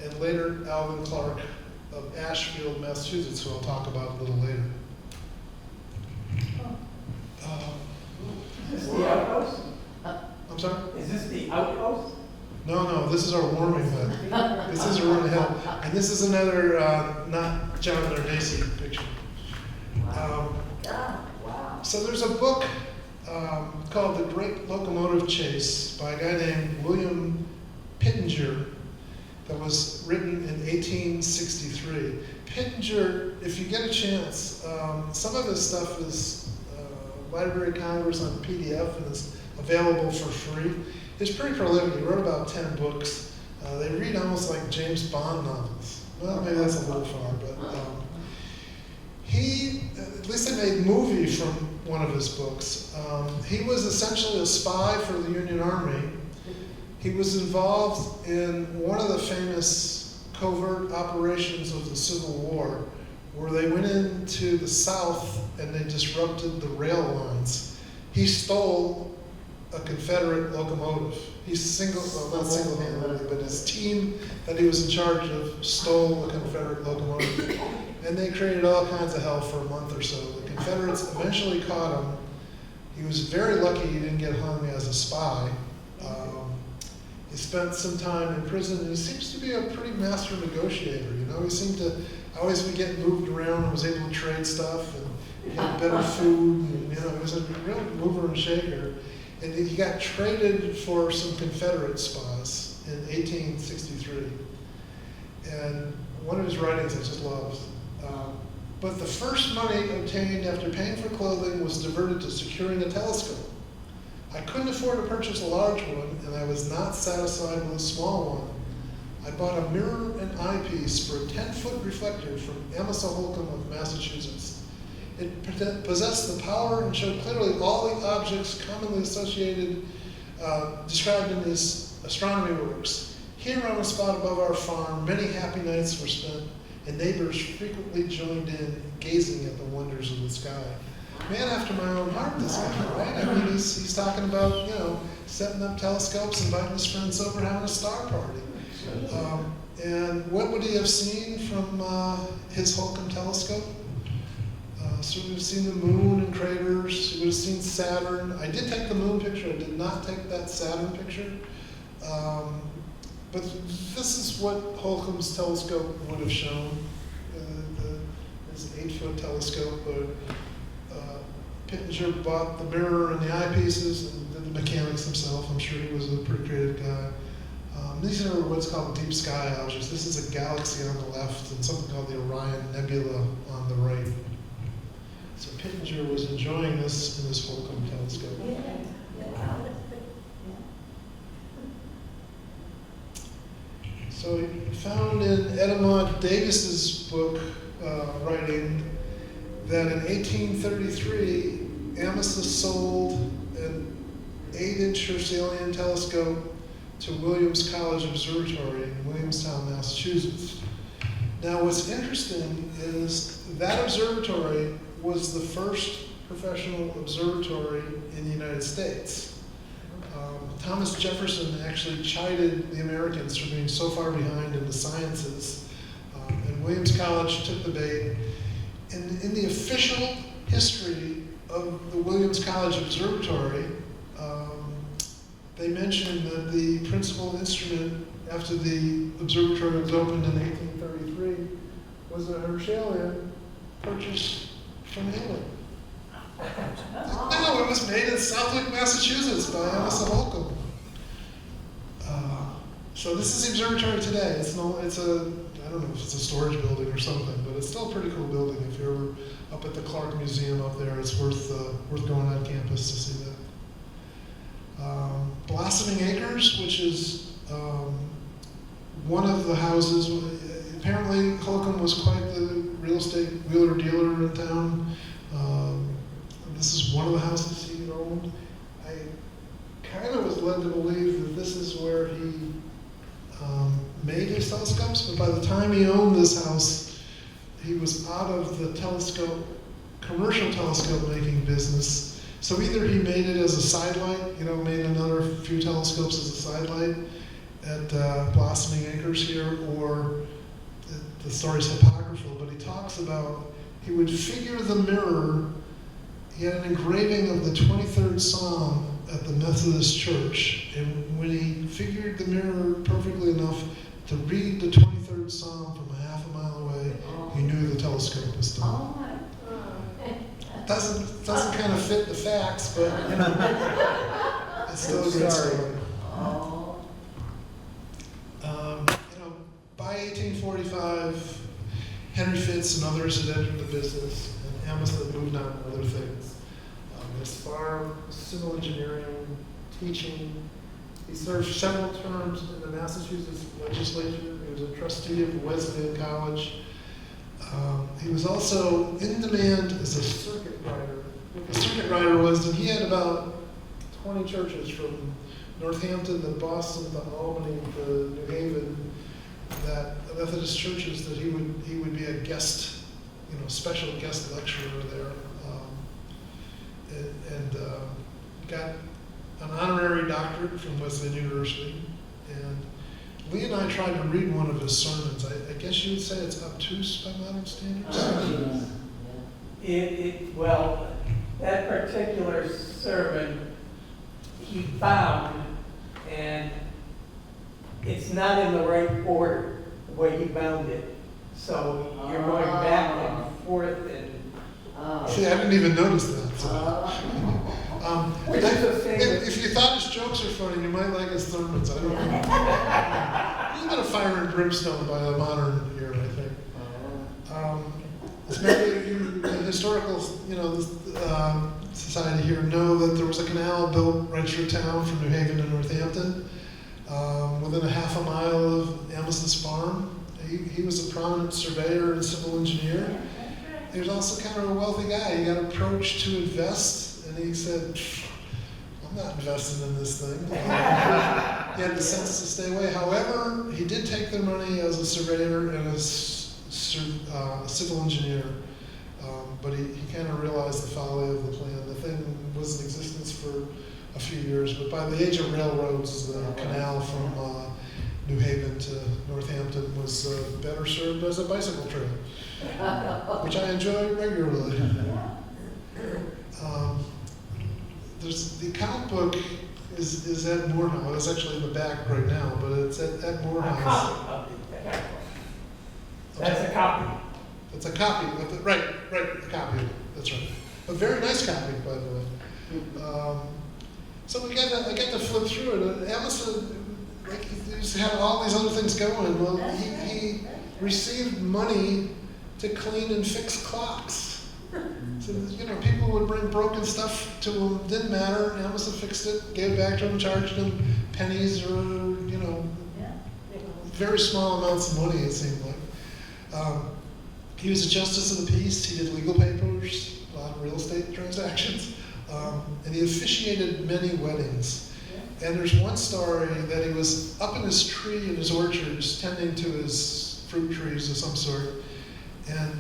and later Alvin Clark of Ashfield, Massachusetts, who I'll talk about a little later. Is this the outhouse? I'm sorry? Is this the outhouse? No, this is our warming bed. This is a room ahead. And this is another not John or Daisy picture. Ah, Wow. So there's a book called The Great Locomotive Chase by a guy named William Pittenger that was written in 1863. Pittenger, if you get a chance, some of his stuff is Library of Congress on PDF and is available for free. He's pretty prolific. He wrote about 10 books. They read almost like James Bond novels. Well, maybe that's a little far, but at least they made a movie from one of his books. He was essentially a spy for the Union Army. He was involved in one of the famous covert operations of the Civil War, where they went into the South and they disrupted the rail lines. He stole a Confederate locomotive. Not single-handedly, but his team that he was in charge of stole a Confederate locomotive. And they created all kinds of hell for a month or so. The Confederates eventually caught him. He was very lucky he didn't get hung as a spy. He spent some time in prison, and he seems to be a pretty master negotiator. He seemed to always be getting moved around and was able to trade stuff and get better food. And, he was a real mover and shaker. And he got traded for some Confederate spies in 1863. And one of his writings I just love. But the first money obtained after paying for clothing was diverted to securing a telescope. I couldn't afford to purchase a large one, and I was not satisfied with a small one. I bought a mirror and eyepiece for a 10-foot reflector from Amasa, Holcomb of Massachusetts. It possessed the power and showed clearly all the objects commonly associated, described in his astronomy works. Here on a spot above our farm, many happy nights were spent, and neighbors frequently joined in, gazing at the wonders of the sky. Man after my own heart, this guy, right? I mean, he's talking about, setting up telescopes, inviting his friends over, having a star party. And what would he have seen from his Holcomb telescope? So he would have seen the moon and craters. He would have seen Saturn. I did take the moon picture. I did not take that Saturn picture. But this is what Holcomb's telescope would have shown. His 8-foot telescope. Pittenger bought the mirror and the eyepieces and did the mechanics himself. I'm sure he was a pretty creative guy. These are what's called deep sky objects. This is a galaxy on the left and something called the Orion Nebula on the right. So Pittenger was enjoying this in his Holcomb telescope. So he found in Edmond Davis's book, writing, that in 1833, Amasa sold an 8-inch Herschelian telescope to Williams College Observatory in Williamstown, Massachusetts. Now what's interesting is that observatory was the first professional observatory in the United States. Thomas Jefferson actually chided the Americans for being so far behind in the sciences, and Williams College took the bait. And in the official history of the Williams College Observatory, they mentioned that the principal instrument after the observatory was opened in 1833 was a Herschelian purchased from England. No, it was made in Southwick, Massachusetts by Amasa Holcomb. So this is the observatory today. I don't know if it's a storage building or something, but it's still a pretty cool building. If you're ever up at the Clark Museum up there, it's worth going on campus to see that. Blossoming Acres, which is one of the houses. Apparently, Holcomb was quite the real estate wheeler dealer in town. This is one of the houses he owned. I kind of was led to believe that this is where he made his telescopes, but by the time he owned this house, he was out of the commercial telescope making business. So either he made it as a sidelight, made another few telescopes as a sidelight at Blossoming Acres here, or the story's apocryphal, but he talks about he would figure the mirror. He had an engraving of the 23rd Psalm at the Methodist Church, and when he figured the mirror perfectly enough to read the 23rd Psalm from a half a mile away, he knew the telescope was done. Oh my. Doesn't kind of fit the facts, but it's still a good story. Oh. By 1845, Henry Fitz and others had entered the business, and Amasa had moved on to other things. His farm, civil engineering, teaching. He served several terms in the Massachusetts legislature. He was a trustee of Wesleyan College. He was also in demand as a circuit rider. What a circuit rider was, and he had about 20 churches from Northampton to Boston to Albany to New Haven, that Methodist churches, that he would be a guest, special guest lecturer there, and got an honorary doctorate from Wesleyan University. And Lee and I tried to read one of his sermons. I guess you would say it's obtuse by modern standards. Well, that particular sermon he found, and it's not in the right order, the way he bound it. So you're going back and forth and. See, I didn't even notice that. So. Which is a famous. If you thought his jokes are funny, you might like his sermons. I don't know. A little bit of fire and brimstone by the modern era, I think. As many of you in the historical, society here know that there was a canal built right through town from New Haven to Northampton, within a half a mile of Amasa's farm. He was a prominent surveyor and civil engineer. He was also kind of a wealthy guy. He got approached to invest, and he said, I'm not investing in this thing. He had the sense to stay away. However, he did take their money as a surveyor and as a civil engineer, but he kind of realized the folly of the plan. The thing was in existence for a few years, but by the age of railroads, the canal from New Haven to Northampton was better served as a bicycle trail, which I enjoy regularly. There's the account book is at Morehouse. It's actually in the back right now, but it's at Morehouse. That's a copy. It's a copy of it, right, a copy of it. That's right. A very nice copy, by the way. So I get to flip through it. Amasa, he's had all these other things going. Well, he received money to clean and fix clocks. So, people would bring broken stuff to him, didn't matter. Amasa fixed it, gave it back to him, charged him pennies or, very small amounts of money, it seemed like. He was a justice of the peace. He did legal papers, a lot of real estate transactions, and he officiated many weddings. And there's one story that he was up in his tree in his orchards, tending to his fruit trees of some sort, and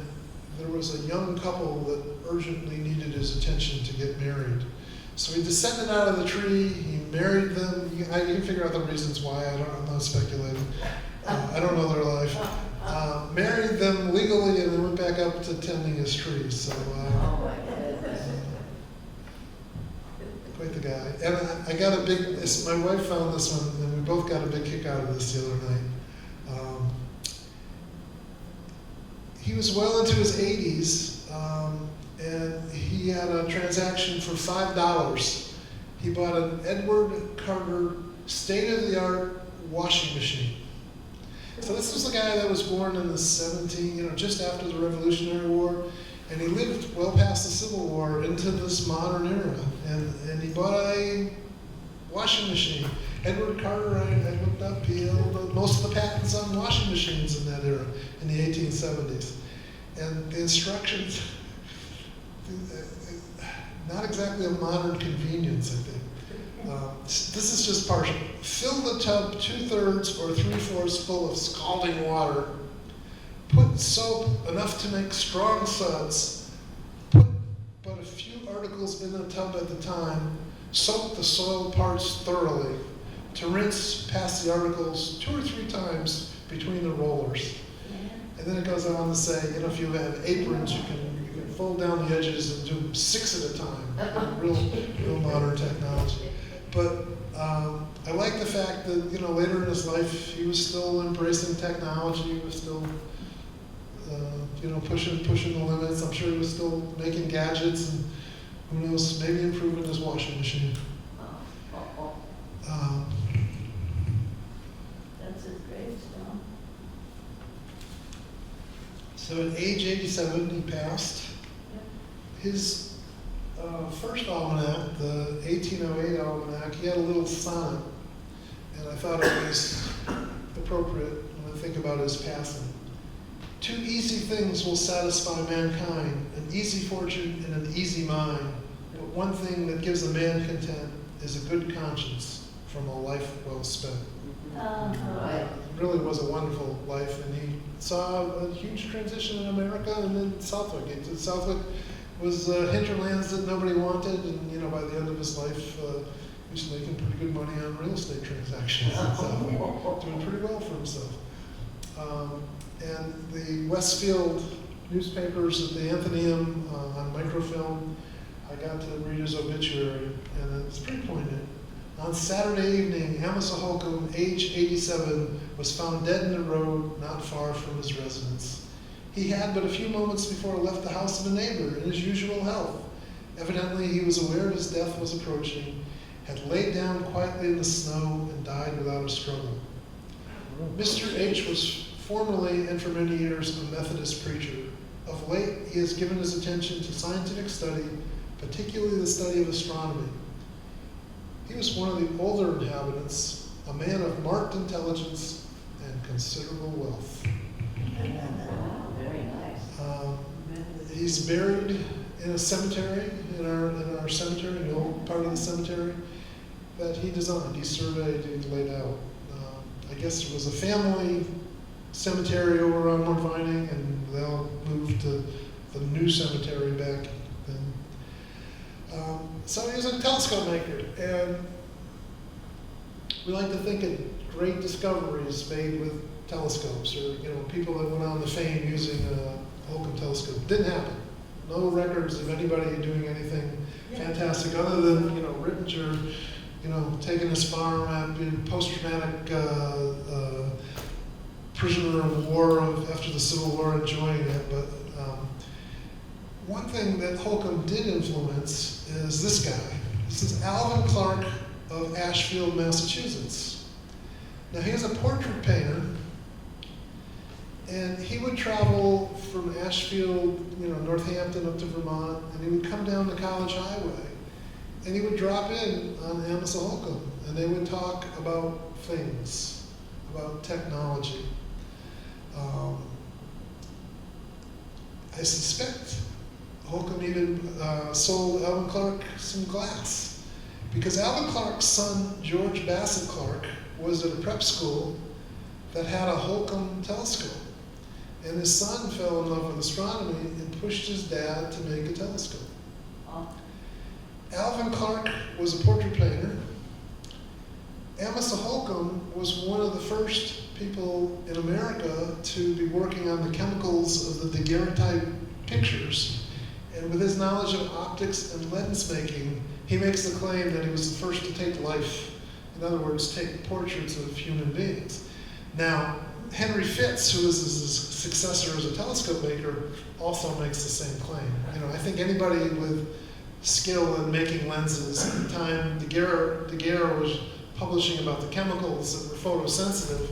there was a young couple that urgently needed his attention to get married. So he descended out of the tree, he married them. You can figure out the reasons why, I'm not speculating. I don't know their life. Married them legally and then went back up to tending his trees. So, quite the guy. And I got my wife found this one, and we both got a big kick out of this the other night. He was well into his 80s, and he had a transaction for $5. He bought an Edward Carter state-of-the-art washing machine. So this was the guy that was born in the just after the Revolutionary War, and he lived well past the Civil War into this modern era. And he bought a washing machine. Edward Carter, I looked up, he held most of the patents on washing machines in that era, in the 1870s. And the instructions, not exactly a modern convenience, I think. This is just partial. Fill the tub 2/3 or 3/4 full of scalding water. Put soap enough to make strong suds. Put but a few articles in the tub at the time. Soak the soiled parts thoroughly. To rinse, pass the articles 2 or 3 times between the rollers. And then it goes on to say, if you have aprons, you can fold down the edges and do 6 at a time. Real modern technology. But I like the fact that, later in his life, he was still embracing technology. He was still, pushing the limits. I'm sure he was still making gadgets and, who knows, maybe improving his washing machine. That's his gravestone. So at age 87, he passed. His first almanac, the 1808 almanac, he had a little sonnet, and I thought it was appropriate when I think about his passing. 2 easy things will satisfy mankind, an easy fortune and an easy mind. But one thing that gives a man content is a good conscience from a life well spent. It really was a wonderful life, and he saw a huge transition in America and then Southwick. Southwick was hinterlands that nobody wanted, and by the end of his life, he was making pretty good money on real estate transactions, so doing pretty well for himself. And the Westfield newspapers at the Athenaeum on microfilm, I got to read his obituary, and it's pretty poignant. On Saturday evening, Amasa Holcomb, age 87, was found dead in the road not far from his residence. He had but a few moments before left the house of a neighbor in his usual health. Evidently, he was aware his death was approaching, had laid down quietly in the snow, and died without a struggle. Mr. H. was formerly and for many years a Methodist preacher. Of late, he has given his attention to scientific study, particularly the study of astronomy. He was one of the older inhabitants, a man of marked intelligence and considerable wealth. Wow, very nice. He's buried in a cemetery, in our cemetery, in the old part of the cemetery that he designed, he surveyed, he laid out. I guess it was a family cemetery over on North Vining, and they all moved to the new cemetery back then. So he was a telescope maker, and we like to think of great discoveries made with telescopes, or people that went on to fame using a Holcomb telescope. Didn't happen. No records of anybody doing anything fantastic other than Rittinger, taking his farm, being post-traumatic prisoner of war after the Civil War, enjoying it. But one thing that Holcomb did influence is this guy. This is Alvin Clark of Ashfield, Massachusetts. Now, he was a portrait painter, and he would travel from Ashfield, Northampton up to Vermont, and he would come down the College Highway, and he would drop in on Amasa Holcomb, and they would talk about things, about technology. I suspect Holcomb even sold Alvin Clark some glass, because Alvin Clark's son, George Bassett Clark, was at a prep school that had a Holcomb telescope. And his son fell in love with astronomy and pushed his dad to make a telescope. Alvin Clark was a portrait painter. Amasa Holcomb was one of the first people in America to be working on the chemicals of the daguerreotype pictures. And with his knowledge of optics and lens making, he makes the claim that he was the first to take life. In other words, take portraits of human beings. Now, Henry Fitz, who was his successor as a telescope maker, also makes the same claim. I think anybody with skill in making lenses at the time Daguerre was publishing about the chemicals that were photosensitive,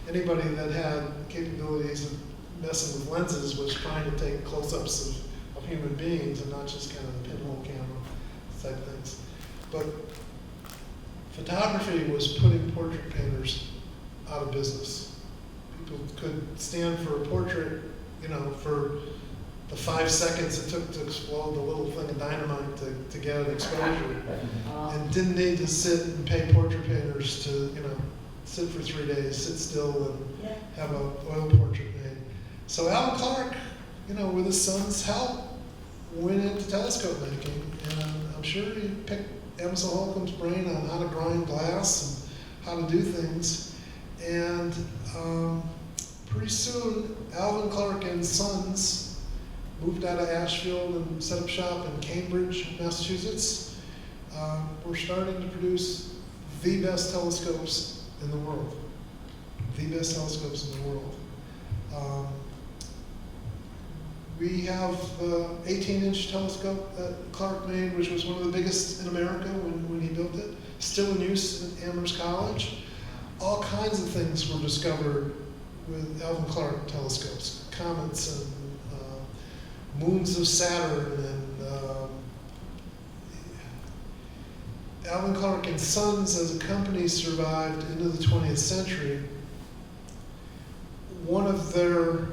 anybody that had capabilities of messing with lenses was trying to take close-ups of human beings and not just kind of the pinhole camera type things. But photography was putting portrait painters out of business. People could stand for a portrait, for the 5 seconds it took to explode the little thing of dynamite to get an exposure, and didn't need to sit and pay portrait painters to, sit for 3 days, sit still and have an oil portrait made. So Alvin Clark, with his son's help, went into telescope making, and I'm sure he picked Amasa Holcomb's brain on how to grind glass and how to do things. And pretty soon, Alvin Clark and Sons moved out of Ashfield and set up shop in Cambridge, Massachusetts. We're starting to produce the best telescopes in the world. The best telescopes in the world. We have the 18-inch telescope that Clark made, which was one of the biggest in America when he built it. Still in use at Amherst College. All kinds of things were discovered with Alvin Clark telescopes. Comets and moons of Saturn, and Alvin Clark and Sons as a company survived into the 20th century. One of their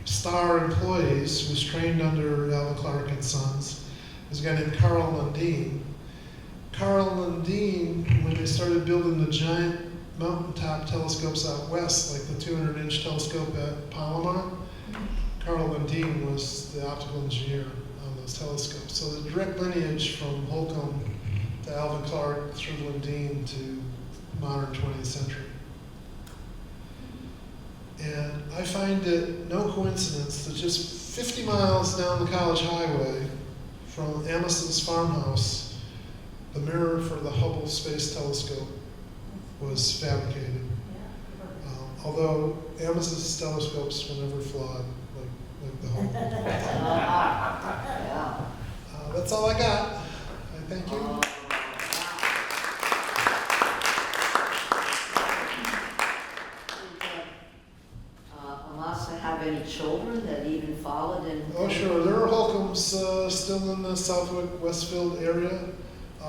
star employees was trained under Alvin Clark and Sons. Was a guy named Carl Lundin. Carl Lundin, when they started building the giant mountaintop telescopes out west, like the 200-inch telescope at Palomar, Carl Lundin was the optical engineer on those telescopes. So the direct lineage from Holcomb to Alvin Clark through Lundin to modern 20th century. And I find it no coincidence that just 50 miles down the College Highway from Amasa's farmhouse, the mirror for the Hubble Space Telescope was fabricated. Although Amasa's telescopes were never flawed like the Hubble. That's all I got. I thank you. Amasa have any children that even followed in? Oh, sure, there are Holcombs still in the Southwick, Westfield area. I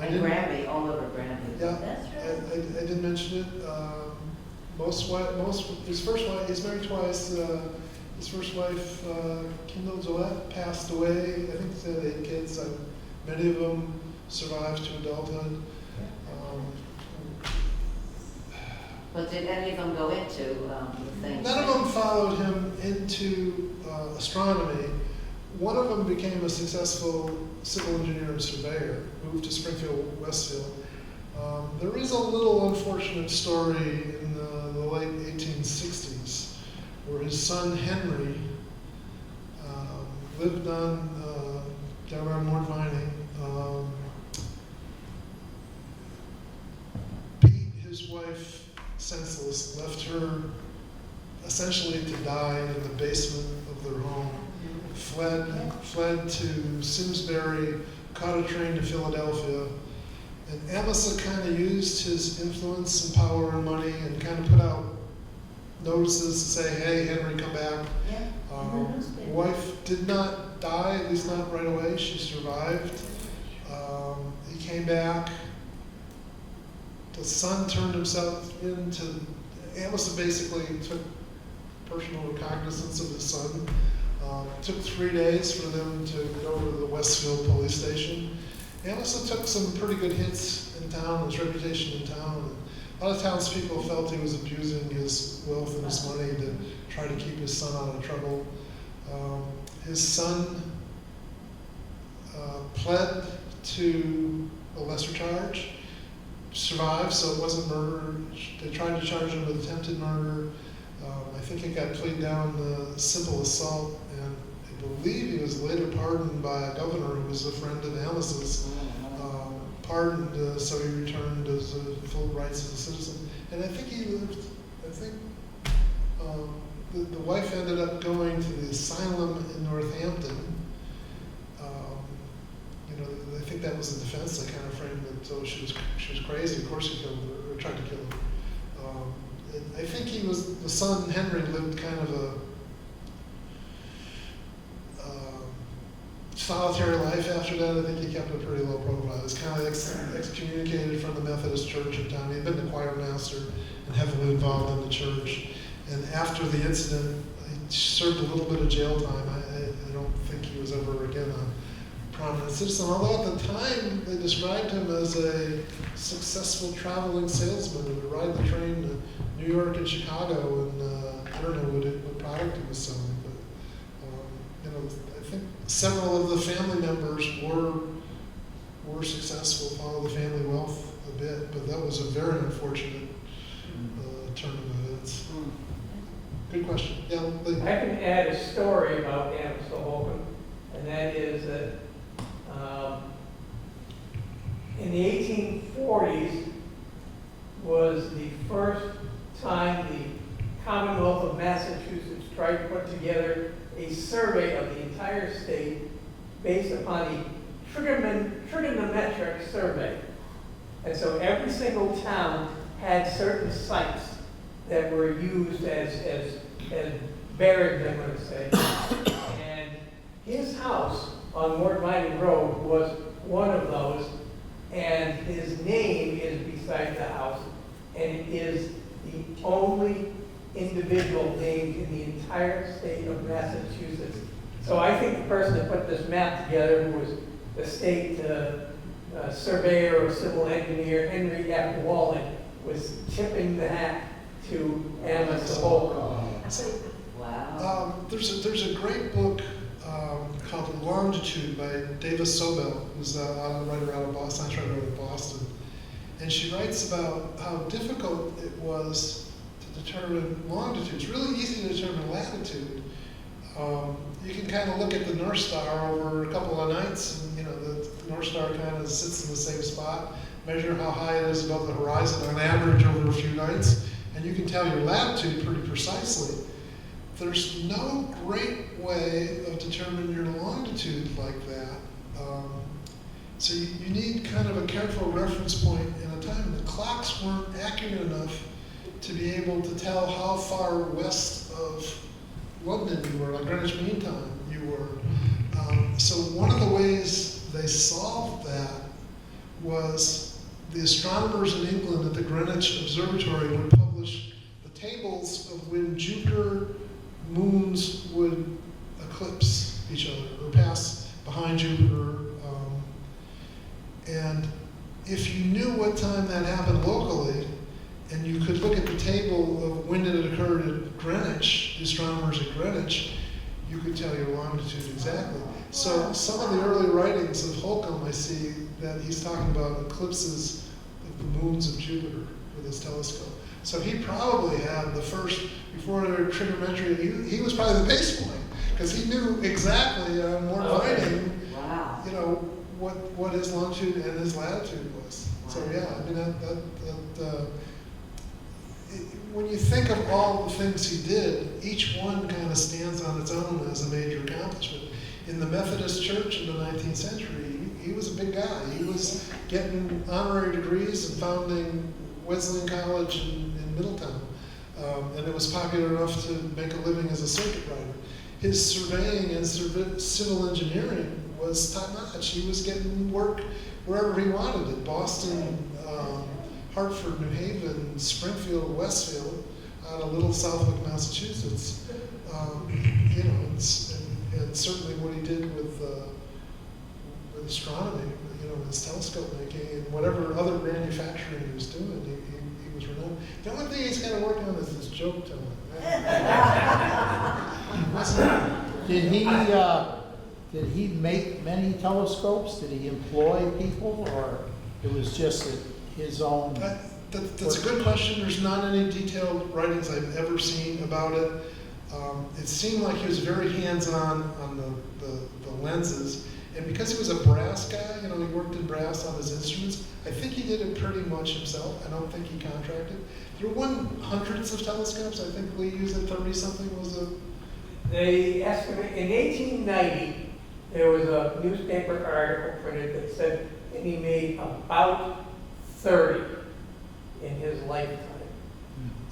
And didn't, Granby, all over Granby. yeah, That's I right. didn't mention it. His first wife, he's married twice. His first wife, Kendall Joette, passed away. I think they had 8 kids. Many of them survived to adulthood. But did any of them go into the things? None of them followed him into astronomy. One of them became a successful civil engineer and surveyor, moved to Springfield, Westfield. There is a little unfortunate story in the late 1860s where his son Henry lived down on Mort Vining, beat his wife senseless, left her essentially to die in the basement of their home, fled to Simsbury, caught a train to Philadelphia, and Amasa kind of used his influence and power and money and kind of put out notices to say, hey, Henry, come back. Yeah. In the newspaper. Wife did not die, at least not right away. She survived. He came back. The son turned himself into, Amasa basically took personal cognizance of his son. It took 3 days for them to go to the Westfield police station. Amasa took some pretty good hits in town, his reputation in town. A lot of townspeople felt he was abusing his wealth and his money to try to keep his son out of trouble. His son pled to a lesser charge, survived, so it wasn't murder. They tried to charge him with attempted murder. I think it got played down to simple assault, and I believe he was later pardoned by a governor who was a friend of Amasa's. Pardoned, so he returned to full rights as a citizen. And I think he lived, the wife ended up going to the asylum in Northampton. I think that was the defense. They kind of framed it, so she was crazy. Of course he killed her, or tried to kill her. And I think the son, Henry, lived kind of a solitary life after that. I think he kept a pretty low profile. He was kind of excommunicated from the Methodist Church in town. He'd been the choir master and heavily involved in the church. And after the incident, he served a little bit of jail time. I don't think he was ever again a prominent citizen, although at the time they described him as a successful traveling salesman who would ride the train to New York and Chicago, and I don't know what product he was selling, but I think several of the family members were successful, followed the family wealth a bit, but that was a very unfortunate turn of events. Good question. Yeah, I can add a story about Amasa Holcomb, and that is that in the 1840s was the first time the Commonwealth of Massachusetts tried to put together a survey of the entire state based upon a trigonometric survey. And so every single town had certain sites that were used as buried, I'm going to say. And his house on Mort Vining Road was one of those, and his name is beside the house, and it is the only individual named in the entire state of Massachusetts. So I think the person that put this map together, who was the state surveyor or civil engineer, Henry F. Wallen, was tipping the hat to Amasa Holcomb. Wow. There's a great book called Longitude by Davis Sobel, who's a writer out of Boston, science writer out of Boston. And she writes about how difficult it was to determine longitude. It's really easy to determine latitude. You can kind of look at the North Star over a couple of nights, and the North Star kind of sits in the same spot, measure how high it is above the horizon on average over a few nights, and you can tell your latitude pretty precisely. There's no great way of determining your longitude like that. So you need kind of a careful reference point in a time. The clocks weren't accurate enough to be able to tell how far west of London you were, like Greenwich Mean Time you were. So one of the ways they solved that was the astronomers in England at the Greenwich Observatory would publish the tables of when Jupiter moons would eclipse each other or pass behind Jupiter. And if you knew what time that happened locally, and you could look at the table of when it had occurred at Greenwich, the astronomers at Greenwich, you could tell your longitude exactly. So some of the early writings of Holcomb, I see that he's talking about eclipses of the moons of Jupiter with his telescope. So he probably had the first, before there were trigonometry, he was probably the base point, because he knew exactly on one writing, Wow. you know, what his longitude and his latitude was. So yeah, I mean, when you think of all the things he did, each one kind of stands on its own as a major accomplishment. In the Methodist Church in the 19th century, he was a big guy. He was getting honorary degrees and founding Wesleyan College in Middletown. And it was popular enough to make a living as a circuit rider. His surveying and civil engineering was top-notch. He was getting work wherever he wanted it. Boston, Hartford, New Haven, Springfield, Westfield, out of little Southwick, Massachusetts. You know, and certainly what he did with astronomy, you know, his telescope making and whatever other manufacturing he was doing, he was renowned. The only thing he's got to work on is his joke telling. Did he make many telescopes? Did he employ people, or it was just his own? That's a good question. There's not any detailed writings I've ever seen about it. It seemed like he was very hands-on on the lenses. And because he was a brass guy, you know, he worked in brass on his instruments, I think he did it pretty much himself. I don't think he contracted. There were hundreds of telescopes. I think Lee used at 30-something was a... They estimate, in 1890, there was a newspaper article printed that said that he made about 30 in his lifetime.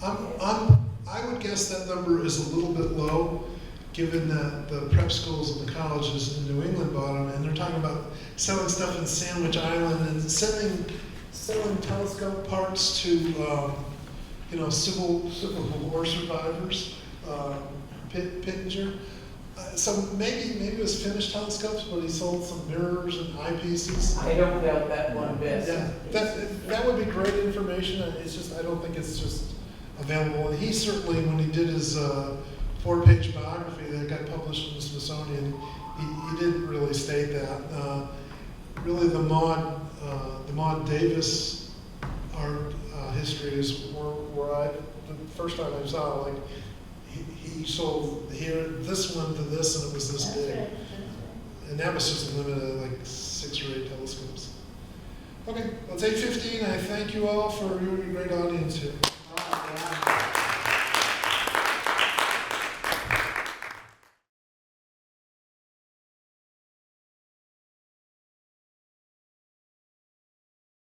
I would guess that number is a little bit low, given that the prep schools and the colleges in New England bought them, and they're talking about selling stuff in Sandwich Island and selling telescope parts to, you know, Civil War survivors, Pittenger. So maybe it was finished telescopes, but he sold some mirrors and eyepieces. I don't doubt that one bit. Yeah, that would be great information. It's just, I don't think it's just available. And he certainly, when he did his 4-page biography that got published in the Smithsonian, he didn't really state that. Really, the Maud Davis art history is where the first time I saw it, like, he sold here this one to this, and it was this big. And that was just limited to like 6 or 8 telescopes. Okay, well, it's 8:15. I thank you all for your great audience here.